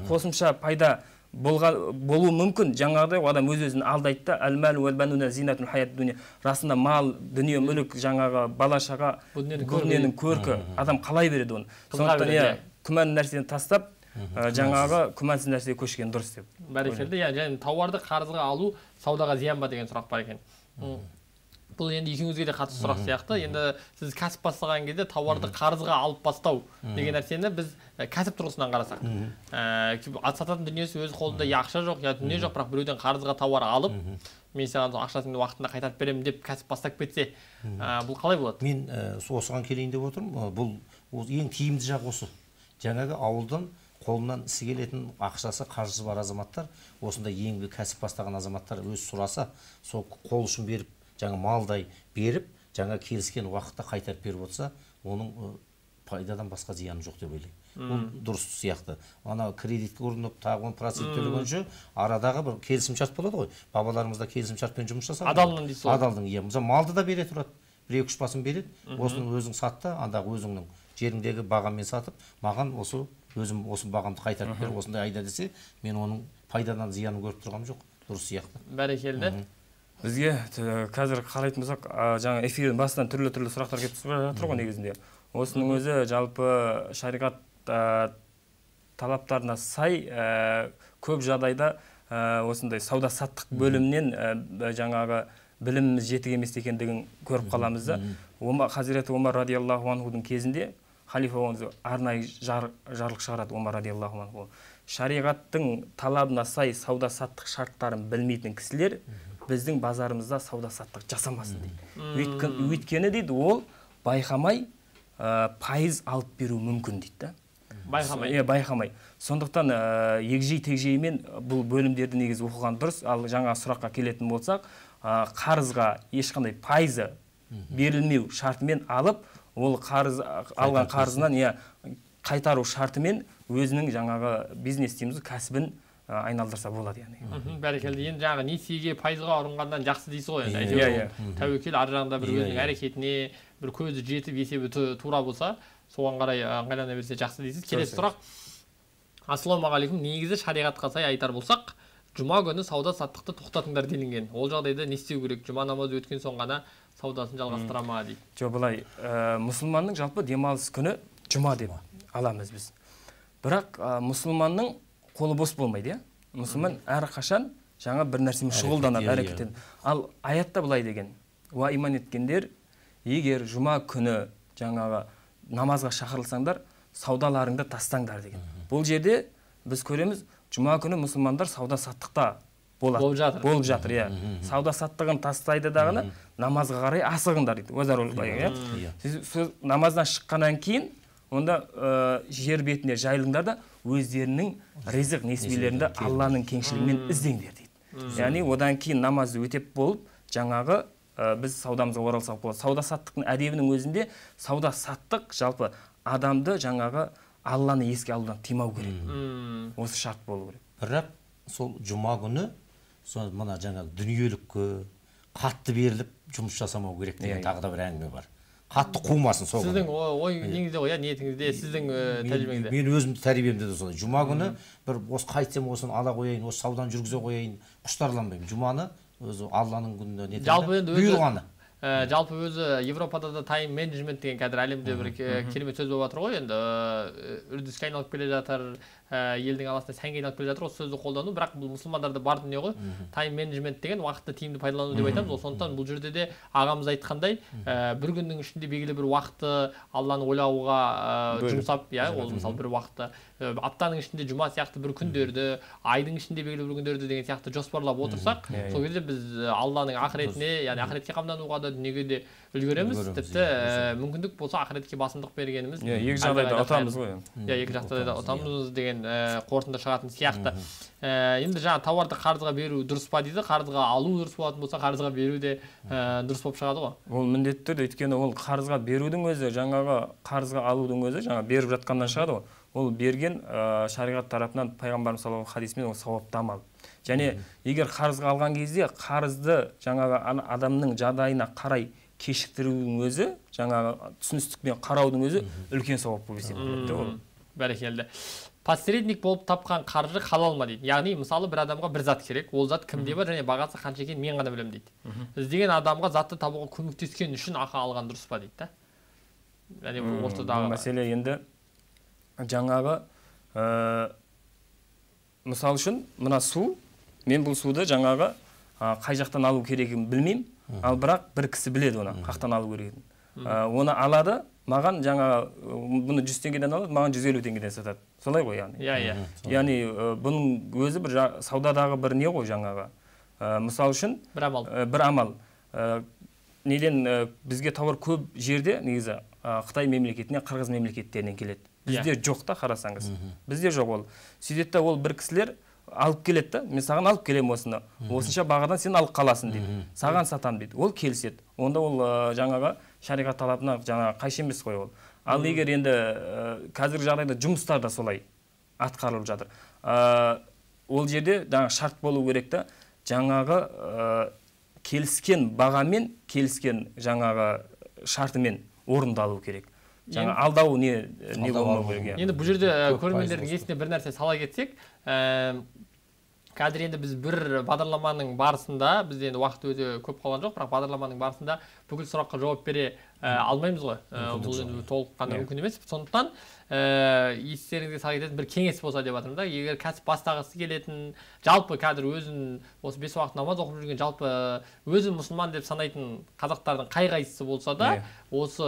қосымша пайда болуы мүмкін. Жаңағыдай адам өз-өзін алдайды да, әл-мәл уәл бануна зинатул хаят дуния. Расында мал, дүние, мүлік, жаңағы бала-шаға, дүниенің көркі, адам қалай береді оны. Сондықтан күмәнді нәрседен тастап, жаңағы күмәнсіз нәрсеге көшкен дұрыс деп. Бәрекелді. Және тауарды қарызға алу саудаға зиян ба деген сұрақ бар екен. Бұл енді екеуіңізге де қатысты сұрақ сияқты. Енді сіз кәсіп бастаған кезде тауарды қарызға алып бастау деген нәрсені біз кәсіп тұрғысынан қарасақ. Сататын дүниесі өз қолында ақша жоқ, я дүние жоқ, бірақ біреуден қарызға тауар алып, мен саған ақшасыңды уақытында қайтарып беремін деп кәсіп бастап кетсе, бұл қалай болады? Мен осыған келейін деп отырмын. Бұл ең тиімді жақ осы. Жаңағы ауылдан қолынан ісі келетін ақшасы қаржысы бар азаматтар, осындай ең кәсіп бастаған азаматтар өз сұраса, сол қол ұшын беріп, жаңа малдай беріп, жаңа келіскен уақытта қайтарып беріп отырса, оның пайдадан басқа зияны жоқ деп ойлаймын. Бұл дұрыс сияқты. Ана кредитке ұрынып, тағы 10% төлегенше арадағы бір келісімшарт болады ғой. Бабаларымызда келісімшартпен жұмыс жасаған. Адалдың дейсіз ғой. Адалдың, иә. Мысалы малды да бере тұрады. 1-2 басын береді. Осының өзің сатты, андағы өзіңнің жеріңдегі бағамен сатып, маған осы өзім осы бағамды қайтарып бер, осындай айда десе, мен оның пайдадан зиянын көріп тұрғаным жоқ. Дұрыс сияқты. Бәрекелді. Бізге қазір қарайтын болсақ, жаңа эфирдің басынан түрлі сұрақтар келіп жатыр ғой негізінде. Осының өзі жалпы шариғат талаптарына сай көп жағдайда осындай сауда-саттық бөлімнен жаңағы біліміміз жетік емес екендігін көріп қаламыз да. Хазіреті Омар радиаллаху анхудың кезінде халифа арнайы жарлық шығарады. Омар радиаллаху анху шариғаттың талабына сай сауда-саттық шарттарын білмейтін кісілер біздің базарымызда сауда-саттық жасамасын дейді. Өйткені дейді, ол байқамай пайыз алып беру мүмкін дейді. Байқамай. Сондықтан егжей-тегжеймен бұл бөлімдерді негіз оқыған дұрыс. Ал жаңа сұраққа келетін болсақ, қарызға ешқандай пайызы берілмеу шартымен алып, ол алған қарызынан қайтару шартымен өзінің жаңағы бизнес дейміз, кәсібін айналдырса болады яғни. Бәрекелді. Енді жаңағы несиеге пайызға ұрынғаннан жақсы дейсіз ғой. Тәуекел ар жағында бір өзінің әрекетіне бір көзі жетіп есебі тура болса, соған қарай ыңғайлана берсе жақсы дейсіз. Келесі сұрақ. Ассалаумағалейкум. Негізі шариғатқа сай айтар болсақ, жұма күні сауда-саттықты тоқтатыңдар делінген. Ол жағдайда не істеу керек? Жұма намазы өткен соң ғана саудасын жалғастыра ма дейді. Жоқ, былай, мұсылманның жалпы демалыс күні жұма деп аламыз біз. Бірақ мұсылманның қолы бос болмайды, мұсылман әрқашан жаңа бір нәрсемен шұғылданады, әрекеттен. Ал аятта былай деген: уа иман еткендер, егер жұма күні жаңағы намазға шақырылсаңдар, саудаларыңды тастаңдар деген. Бұл жерде біз көреміз, жұма күні мұсылмандар сауда-саттықта болып жатыр, иә. Сауда-саттығын тастайды дағыны намазға қарай асығыңдар дейді. Сіз намаздан шыққаннан кейін, онда жер бетіне жайылыңдар да өздерінің ризық несібелерінде Алланың кеңшілігімен іздеңдер дейді. Яғни одан кейін намазы өтеп болып, жаңағы біз саудамызға оралсақ болады. Сауда-саттықтың әдебінің өзінде сауда-саттық жалпы адамды жаңағы Алланы еске алудан тыймау керек. Осы шарт болу керек. Бірақ сол жұма күні сол мына жаңағы дүниелікке қатты беріліп жұмыс жасамау керек деген тағы да бір әңгіме бар. Қатты қумасын сол. Сіздің ой неңізде ғой, ниетіңізде, сіздің тәжірибеңізде. Мен өзім тәрбиемде де солай. Жұма күні бір осы қайтсам осыны ала қояйын, осы сауданы жүргізе қояйын, құштарланбаймын. Жұманы өзі Алланың күніне не дейді? Бұйырғаны. Жалпы өзі Европада да тайм менеджмент деген қазір әлемде бір керемет сөз болып жатыр ғой, енді үрдіске айналып келе жатыр, елдің аласында сәнге айналып келе жатыр, осы сөзді қолдану, бірақ бұл мұсылмандарда бар дүние ғой. Тайм менеджмент деген уақытты тиімді пайдалану деп айтамыз. Сондықтан бұл жерде де ағамыз айтқандай, бір күннің ішінде белгілі бір уақытты Алланы ойлауға жұмсап, ол мысалы бір уақытты, аптаның ішінде жұма сияқты бір күндерді, айдың ішінде белгілі бір күндерді деген сияқты жоспарлап отырсақ, сол кезде біз Алланың ақыретіне, яғни ақыретке қамдануға да дүниеге де үлгереміз, тіпті мүмкіндік болса ақыретке басымдық бергеніміз. Екі жағдайда ұтамыз ғой. Екі жағдайда ұтамыз деген қорытынды шығатын сияқты. Енді жаңа тауарды қарызға беру дұрыс па дейді, қарызға алу дұрыс болатын болса, қарызға беру де дұрыс болып шығады ғой. Ол міндетті түрде, өйткені ол қарызға берудің өзі, жаңағы қарызға алудың өзі жаңа беріп жатқаннан шығады ғой. Ол берген шариғат тарапынан пайғамбарымыз саллаллаху алейхи хадисімен ол сауапты амал. Және егер қарызға алған кезде қарызды жаңағы адамның жағдайына қарай кешіктірудің өзі, жаңағы түсіністікпен қараудың өзі үлкен сауап болып есептеледі ол. Бәрекелді. Посредник болып тапқан қаржы халал ма дейді. Яғни мысалы бір адамға бір зат керек, ол зат кімде бар және бағасы қанша екенін мен ғана білемін дейді. Іздеген адамға затты табуға көмектескен үшін ақы алған дұрыс па дейді. Яғни бұл ортадағы мәселе енді жаңағы мысал үшін мына су, мен бұл суды жаңағы қай жақтан алу керегін білмеймін, ал бірақ бір кісі біледі оны қақтан алу керегін. Оны алады, маған жаңағы бұны 100 теңгеден алады, маған 150 теңгеден сатады. Солай ғой яғни. Яғни бұның өзі бір саудадағы бір не ғой жаңағы. Мысал үшін бір амал. Неден бізге тауар көп жерде негізі Қытай мемлекетіне, Қырғыз мемлекеттерінен келеді. Бізде жоқ та, қарасаңыз. Бізде жоқ ол. Сөйтеді ол бір кісілер алып келеді, мен саған алып келем осыны. Осынша бағадан сен алып қаласың дейді. Саған сатам дейді. Ол келіседі. Онда ол жаңағы шариғат талабына жаңағы қайшы емес қой ол. Ал егер енді қазіргі жағдайда жұмыстар да солай атқарылып жатыр. Ол жерде жаңағы шарт болу керек та, жаңағы келіскен бағамен, келіскен жаңағы шартымен орындалу керек. Жаңа алдау не болмау керек. Енді бұл жерде көрермендердің есіне бір нәрсе сала кетсек, қазір енді біз бір бағдарламаның барысында, бізде енді уақыт өте көп қалған жоқ, бірақ бағдарламаның барысында бүкіл сұраққа жауап бере алмаймыз ғой. Бұл енді толыққанды мүмкін емес. Сондықтан естеріңізге сала кететін бір кеңес болса деп жатырмын да. Егер кәсіп бастағысы келетін, жалпы қазір өзін осы 5 уақыт намаз оқып жүрген, жалпы өзін мұсылман деп санайтын қазақтардың қай-қайсысы болса да, осы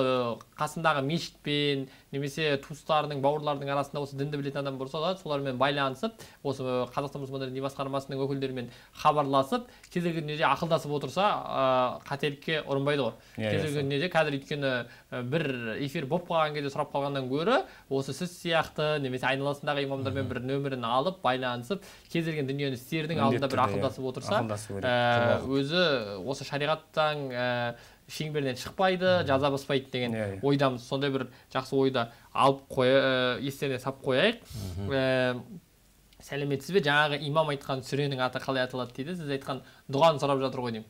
қасындағы мешітпен немесе туыстарының, бауырларының арасында осы дінді білетін адам болса да, солармен байланысып, осы Қазақстан мұсылмандар діни басқармасының өкілдерімен хабарласып, кез келген дүниеде ақылдасып отырса, қателікке ұрынбайды ғой. Кез келген дүниеде қазір өйткені бір эфир болып қалған кезде сұрап қалғаннан гөрі, осы сіз сияқты немесе айналасындағы имамдармен бір нөмірін алып, байланысып, кез келген дүниені істердің алдында бір ақылдасып отырса, өзі осы шариғаттан шеңберінен шықпайды, жаза баспайды деген ойдамыз. Сондай бір жақсы ойда алып естеріне сап қояйық. Сәлеметсіз бе? Жаңағы имам айтқан сүренің аты қалай аталады дейді. Сіз айтқан дұғаны сұрап жатыр ғой деймін.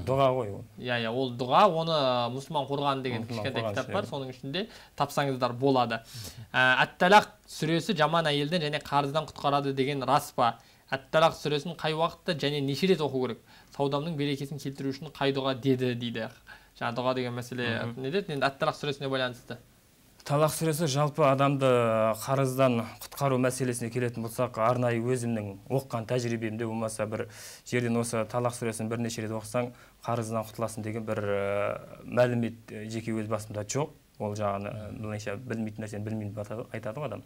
Дұға ғой ол. Ол дұға, оны мұсылман қорған деген кішкентай кітап бар. Соның ішінде тапсаңыздар болады. Ат-Талақ сүресі жаман әйелден және қарыздан құтқарады деген рас па? Ат-Талақ сүресін қай уақытта және неше рет оқу керек? Саудамның берекесін келтіру үшін қай дұға деді дейді. Жаңа дұға деген мәселе не деді? Енді Ат-Талақ сүресіне байланысты. Талақ сүресі жалпы адамды қарыздан құтқару мәселесіне келетін болсақ, арнайы өзімнің оққан тәжірибемде болмаса бір жерден осы талақ сүресін бірнеше рет оқысаң, қарыздан құтыласың деген бір мәлімет жеке өз басымда жоқ. Ол жағаны былайша білмейтін нәрсені білмеймін деп айтады ғой адам.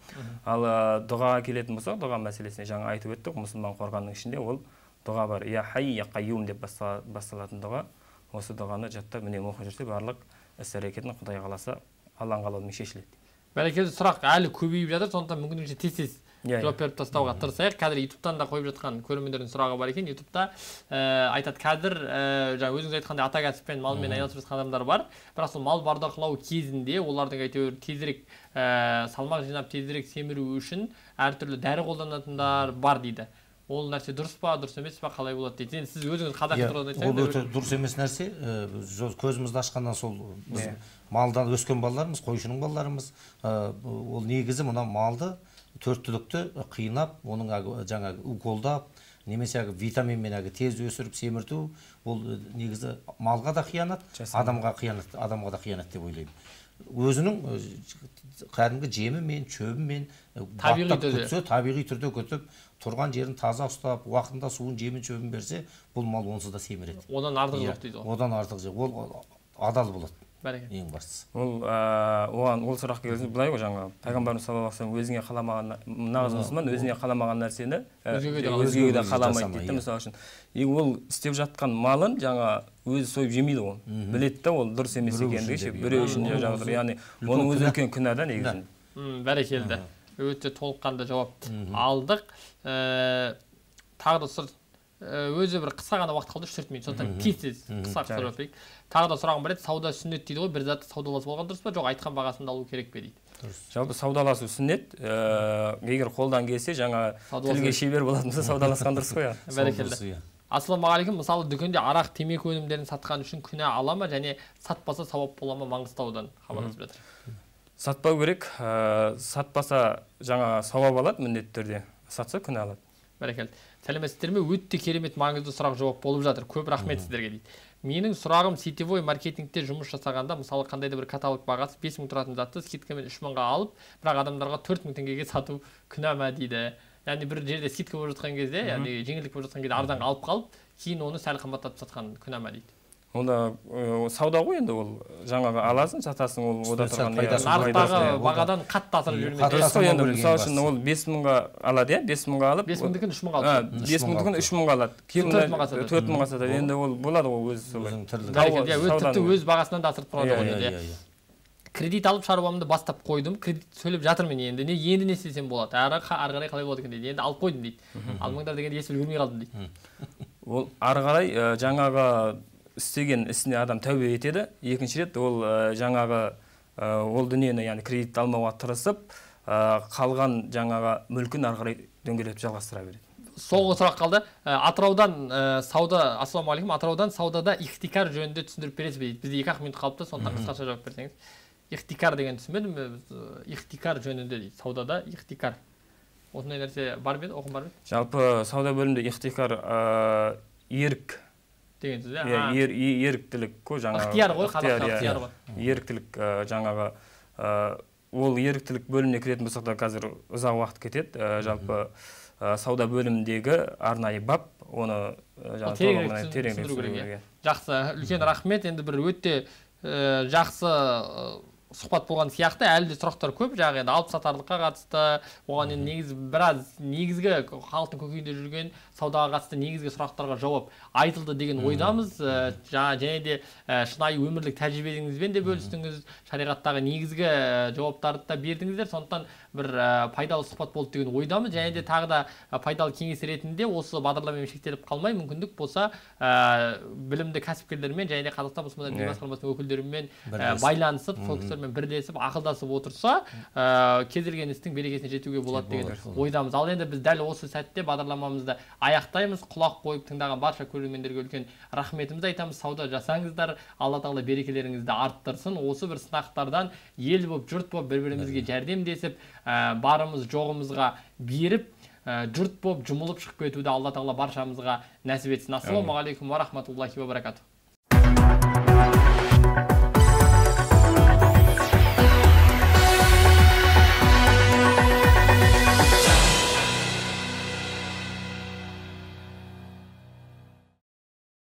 Ал дұғаға келетін болсақ, дұға мәселесіне жаңа айтып өттік, мұсылман қорғанның ішінде ол дұға бар. Я хай, я қайюм деп басталатын дұға. Осы дұғаны жаттап міне оқып жүрсе, барлық іс-әрекетін Құдай қаласа Алланың қалауымен шешіледі. Бәрекелді, сұрақ әлі көбейіп жатыр, сондықтан мүмкіндікше тез жауап беріп тастауға тырысайық. Қазір ютубтан да қойып жатқан көрермендердің сұрағы бар екен. Ютубта айтады, қазір жаңа өзіңіз айтқандай ата кәсіппен, малмен айналысып жатқан адамдар бар. Бірақ сол мал бордақылау кезінде олардың әйтеуір тезірек салмақ жинап, тезірек семіру үшін әртүрлі дәрі қолданатындар бар дейді. Ол нәрсе дұрыс па, дұрыс емес па, қалай болады дейді. Сіз өзіңіз қазақи тұрғыдан айтсаңыз. Ол өте дұрыс емес нәрсе. Көзімізді ашқаннан сол біз малдан өскен балаларымыз, қойшының балаларымыз, ол негізі мына малды төрт түлікті қинап, оның жаңағы уколдап, немесе витаминмен тез өсіріп семірту, ол негізі малға да қиянат, адамға да қиянат деп ойлаймын. Өзінің кәдімгі жемімен, шөбімен табиғи түрде күтіп, тұрған жерін таза ұстап, уақытында суын, жемін, шөбін берсе, бұл мал онсыз да семіреді. Одан артық жоқ дейді ғой. Одан артық жоқ. Ол адал болады. Ең бастысы. Ол сұрақ келген былай ғой, жаңа пайғамбарымыз саллаллаху алейхи вассалам өзіңе қаламаған, нағыз мұсылман өзіне қаламаған нәрсені өзгеге де қаламайды дейді. Мысалы үшін, ол істеп жатқан малын жаңа өзі сойып жемейді ол. Біледі де ол дұрыс емес екендігі, біреу үшін жаңағы, яғни оның өзі үлкен күнә да негізінде. Бәрекелді. Өте толыққанды жауап алдық. Тағы да өзі бір қысқа ғана уақыт қалды, 3-4 минут. Сондықтан тез қысқа жауап берейік. Тағы да сұрағым бар еді, сауда сүннет дейді ғой, бір затты саудаласып алған дұрыс па, жоқ айтқан бағасында алу керек пе дейді. Жалпы саудаласу сүннет, егер қолдан келсе, жаңа тілге шебер болатын болса, саудаласқан дұрыс қой. Бәрекелді. Ассалаумағалейкум. Мысалы, дүкенде арақ, темекі өнімдерін сатқан үшін күнә ала ма, және сатпаса сауап бола ма? Маңғыстаудан хабарласып жатыр. Сатпау керек, сатпаса жаңа сауап алады міндетті түрде, сатса күнә алады. Бәрекелді. Сәлеметсіздер ме? Өте керемет маңызды сұрақ жауап болып жатыр. Көп рахмет сіздерге дейді. Менің сұрағым, сетевой маркетингте жұмыс жасағанда, мысалы қандайда бір каталог бағасы 5000 тұратын затты скидкамен 3000-ға алып, бірақ адамдарға 4000 теңгеге сату күнә ма дейді. Яғни бір жерде скидка болып жатқан кезде, яғни жеңілдік болып жатқан кезде арзанға алып қалып, кейін оны сәл қымбаттатып сатқан күнә ма дейді. Онда сауда ғой енді, ол жаңағы аласың, сатасың, ол ода тұрған нарықтағы бағадан қатты асырып жүрмейді. Мысалы үшін ол 5000-ға алады, 5000-ға алып, 5000-дікін 3000-ға алады. 5000-дікін 3000-ға алады. 4000-ға сатады. Енді ол болады ғой өзі солай. Тіпті өз бағасынан да асырып тұрады ғой. Кредит алып шаруамды бастап қойдым, кредит сөйлеп жатырмын енді. Енді не істесем болады? Ары қарай қалай болады екен дейді. Енді алып қойдым дейді. Алмаңдар дегенде ес үлгермей қалдым дейді. Ол ары қарай жаңағы істеген ісіне адам тәубе етеді. Екінші рет ол жаңағы ол дүниені, яғни кредит алмауға тырысып, қалған жаңағы мүлкін ары қарай дөңгелетіп жалғастыра береді. Соңғы сұрақ қалды. Атыраудан сауда, ассалаумағалейкум, Атыраудан саудада ихтикар жөнінде түсіндіріп бересіз бе дейді. Бізде 2-ақ минут қалыпты, сондықтан қысқаша жауап берсеңіз. Ихтикар деген түсінбедім бе? Ихтикар жөнінде дейді. Саудада ихтикар. Осындай нәрсе бар ма еді? Оқым бар ма еді? Жалпы сауда бөлімінде ихтикар ерік деген сөз, еріктілік қой, жаңағы ықтияр ғой, қазақша ықтияр ғой. Еріктілік жаңағы ол еріктілік бөліміне кіретін болсақ та қазір ұзақ уақыт кетеді. Жалпы сауда бөліміндегі арнайы бап, оны тереңірек түсіндіру керек. Жақсы, үлкен рахмет. Енді бір өте жақсы сұхбат болған сияқты, әлі де сұрақтар көп, жаңағы енді алып сатарлыққа қатысты, оған енді негізі біраз негізгі халықтың көкейінде жүрген саудаға қатысты негізгі сұрақтарға жауап айтылды деген ойдамыз. Және де шынайы өмірлік тәжірибеңізбен де бөлістіңіз, шариғаттағы негізгі жауаптарды да бердіңіздер, сондықтан бір пайдалы сұхбат болды деген ойдамыз. Және де тағы да пайдалы кеңес ретінде осы бағдарламамен шектеліп қалмай, мүмкіндік болса білімді кәсіпкерлермен және де Қазақстан мұсылмандар діни басқармасының өкілдерімен байланысып, сол кісілермен бірлесіп, ақылдасып отырса, кез келген істің берекесіне жетуге болады деген ойдамыз. Ал енді біз дәл осы сәтте бағдарламамызды аяқтаймыз. Құлақ қойып тыңдаған барша көрермендерге үлкен рахметімізді айтамыз. Сауда жасаңыздар, Алла тағала берекелеріңізді арттырсын. Осы бір сынақтардан ел болып, жұрт болып бір-бірімізге жәрдемдесіп, барымыз жоғымызға беріп, жұрт болып жұмылып шығып кетуді Алла тағала баршамызға нәсіп етсін. Ассалаумағалейкум ва рахматуллахи ва баракатух.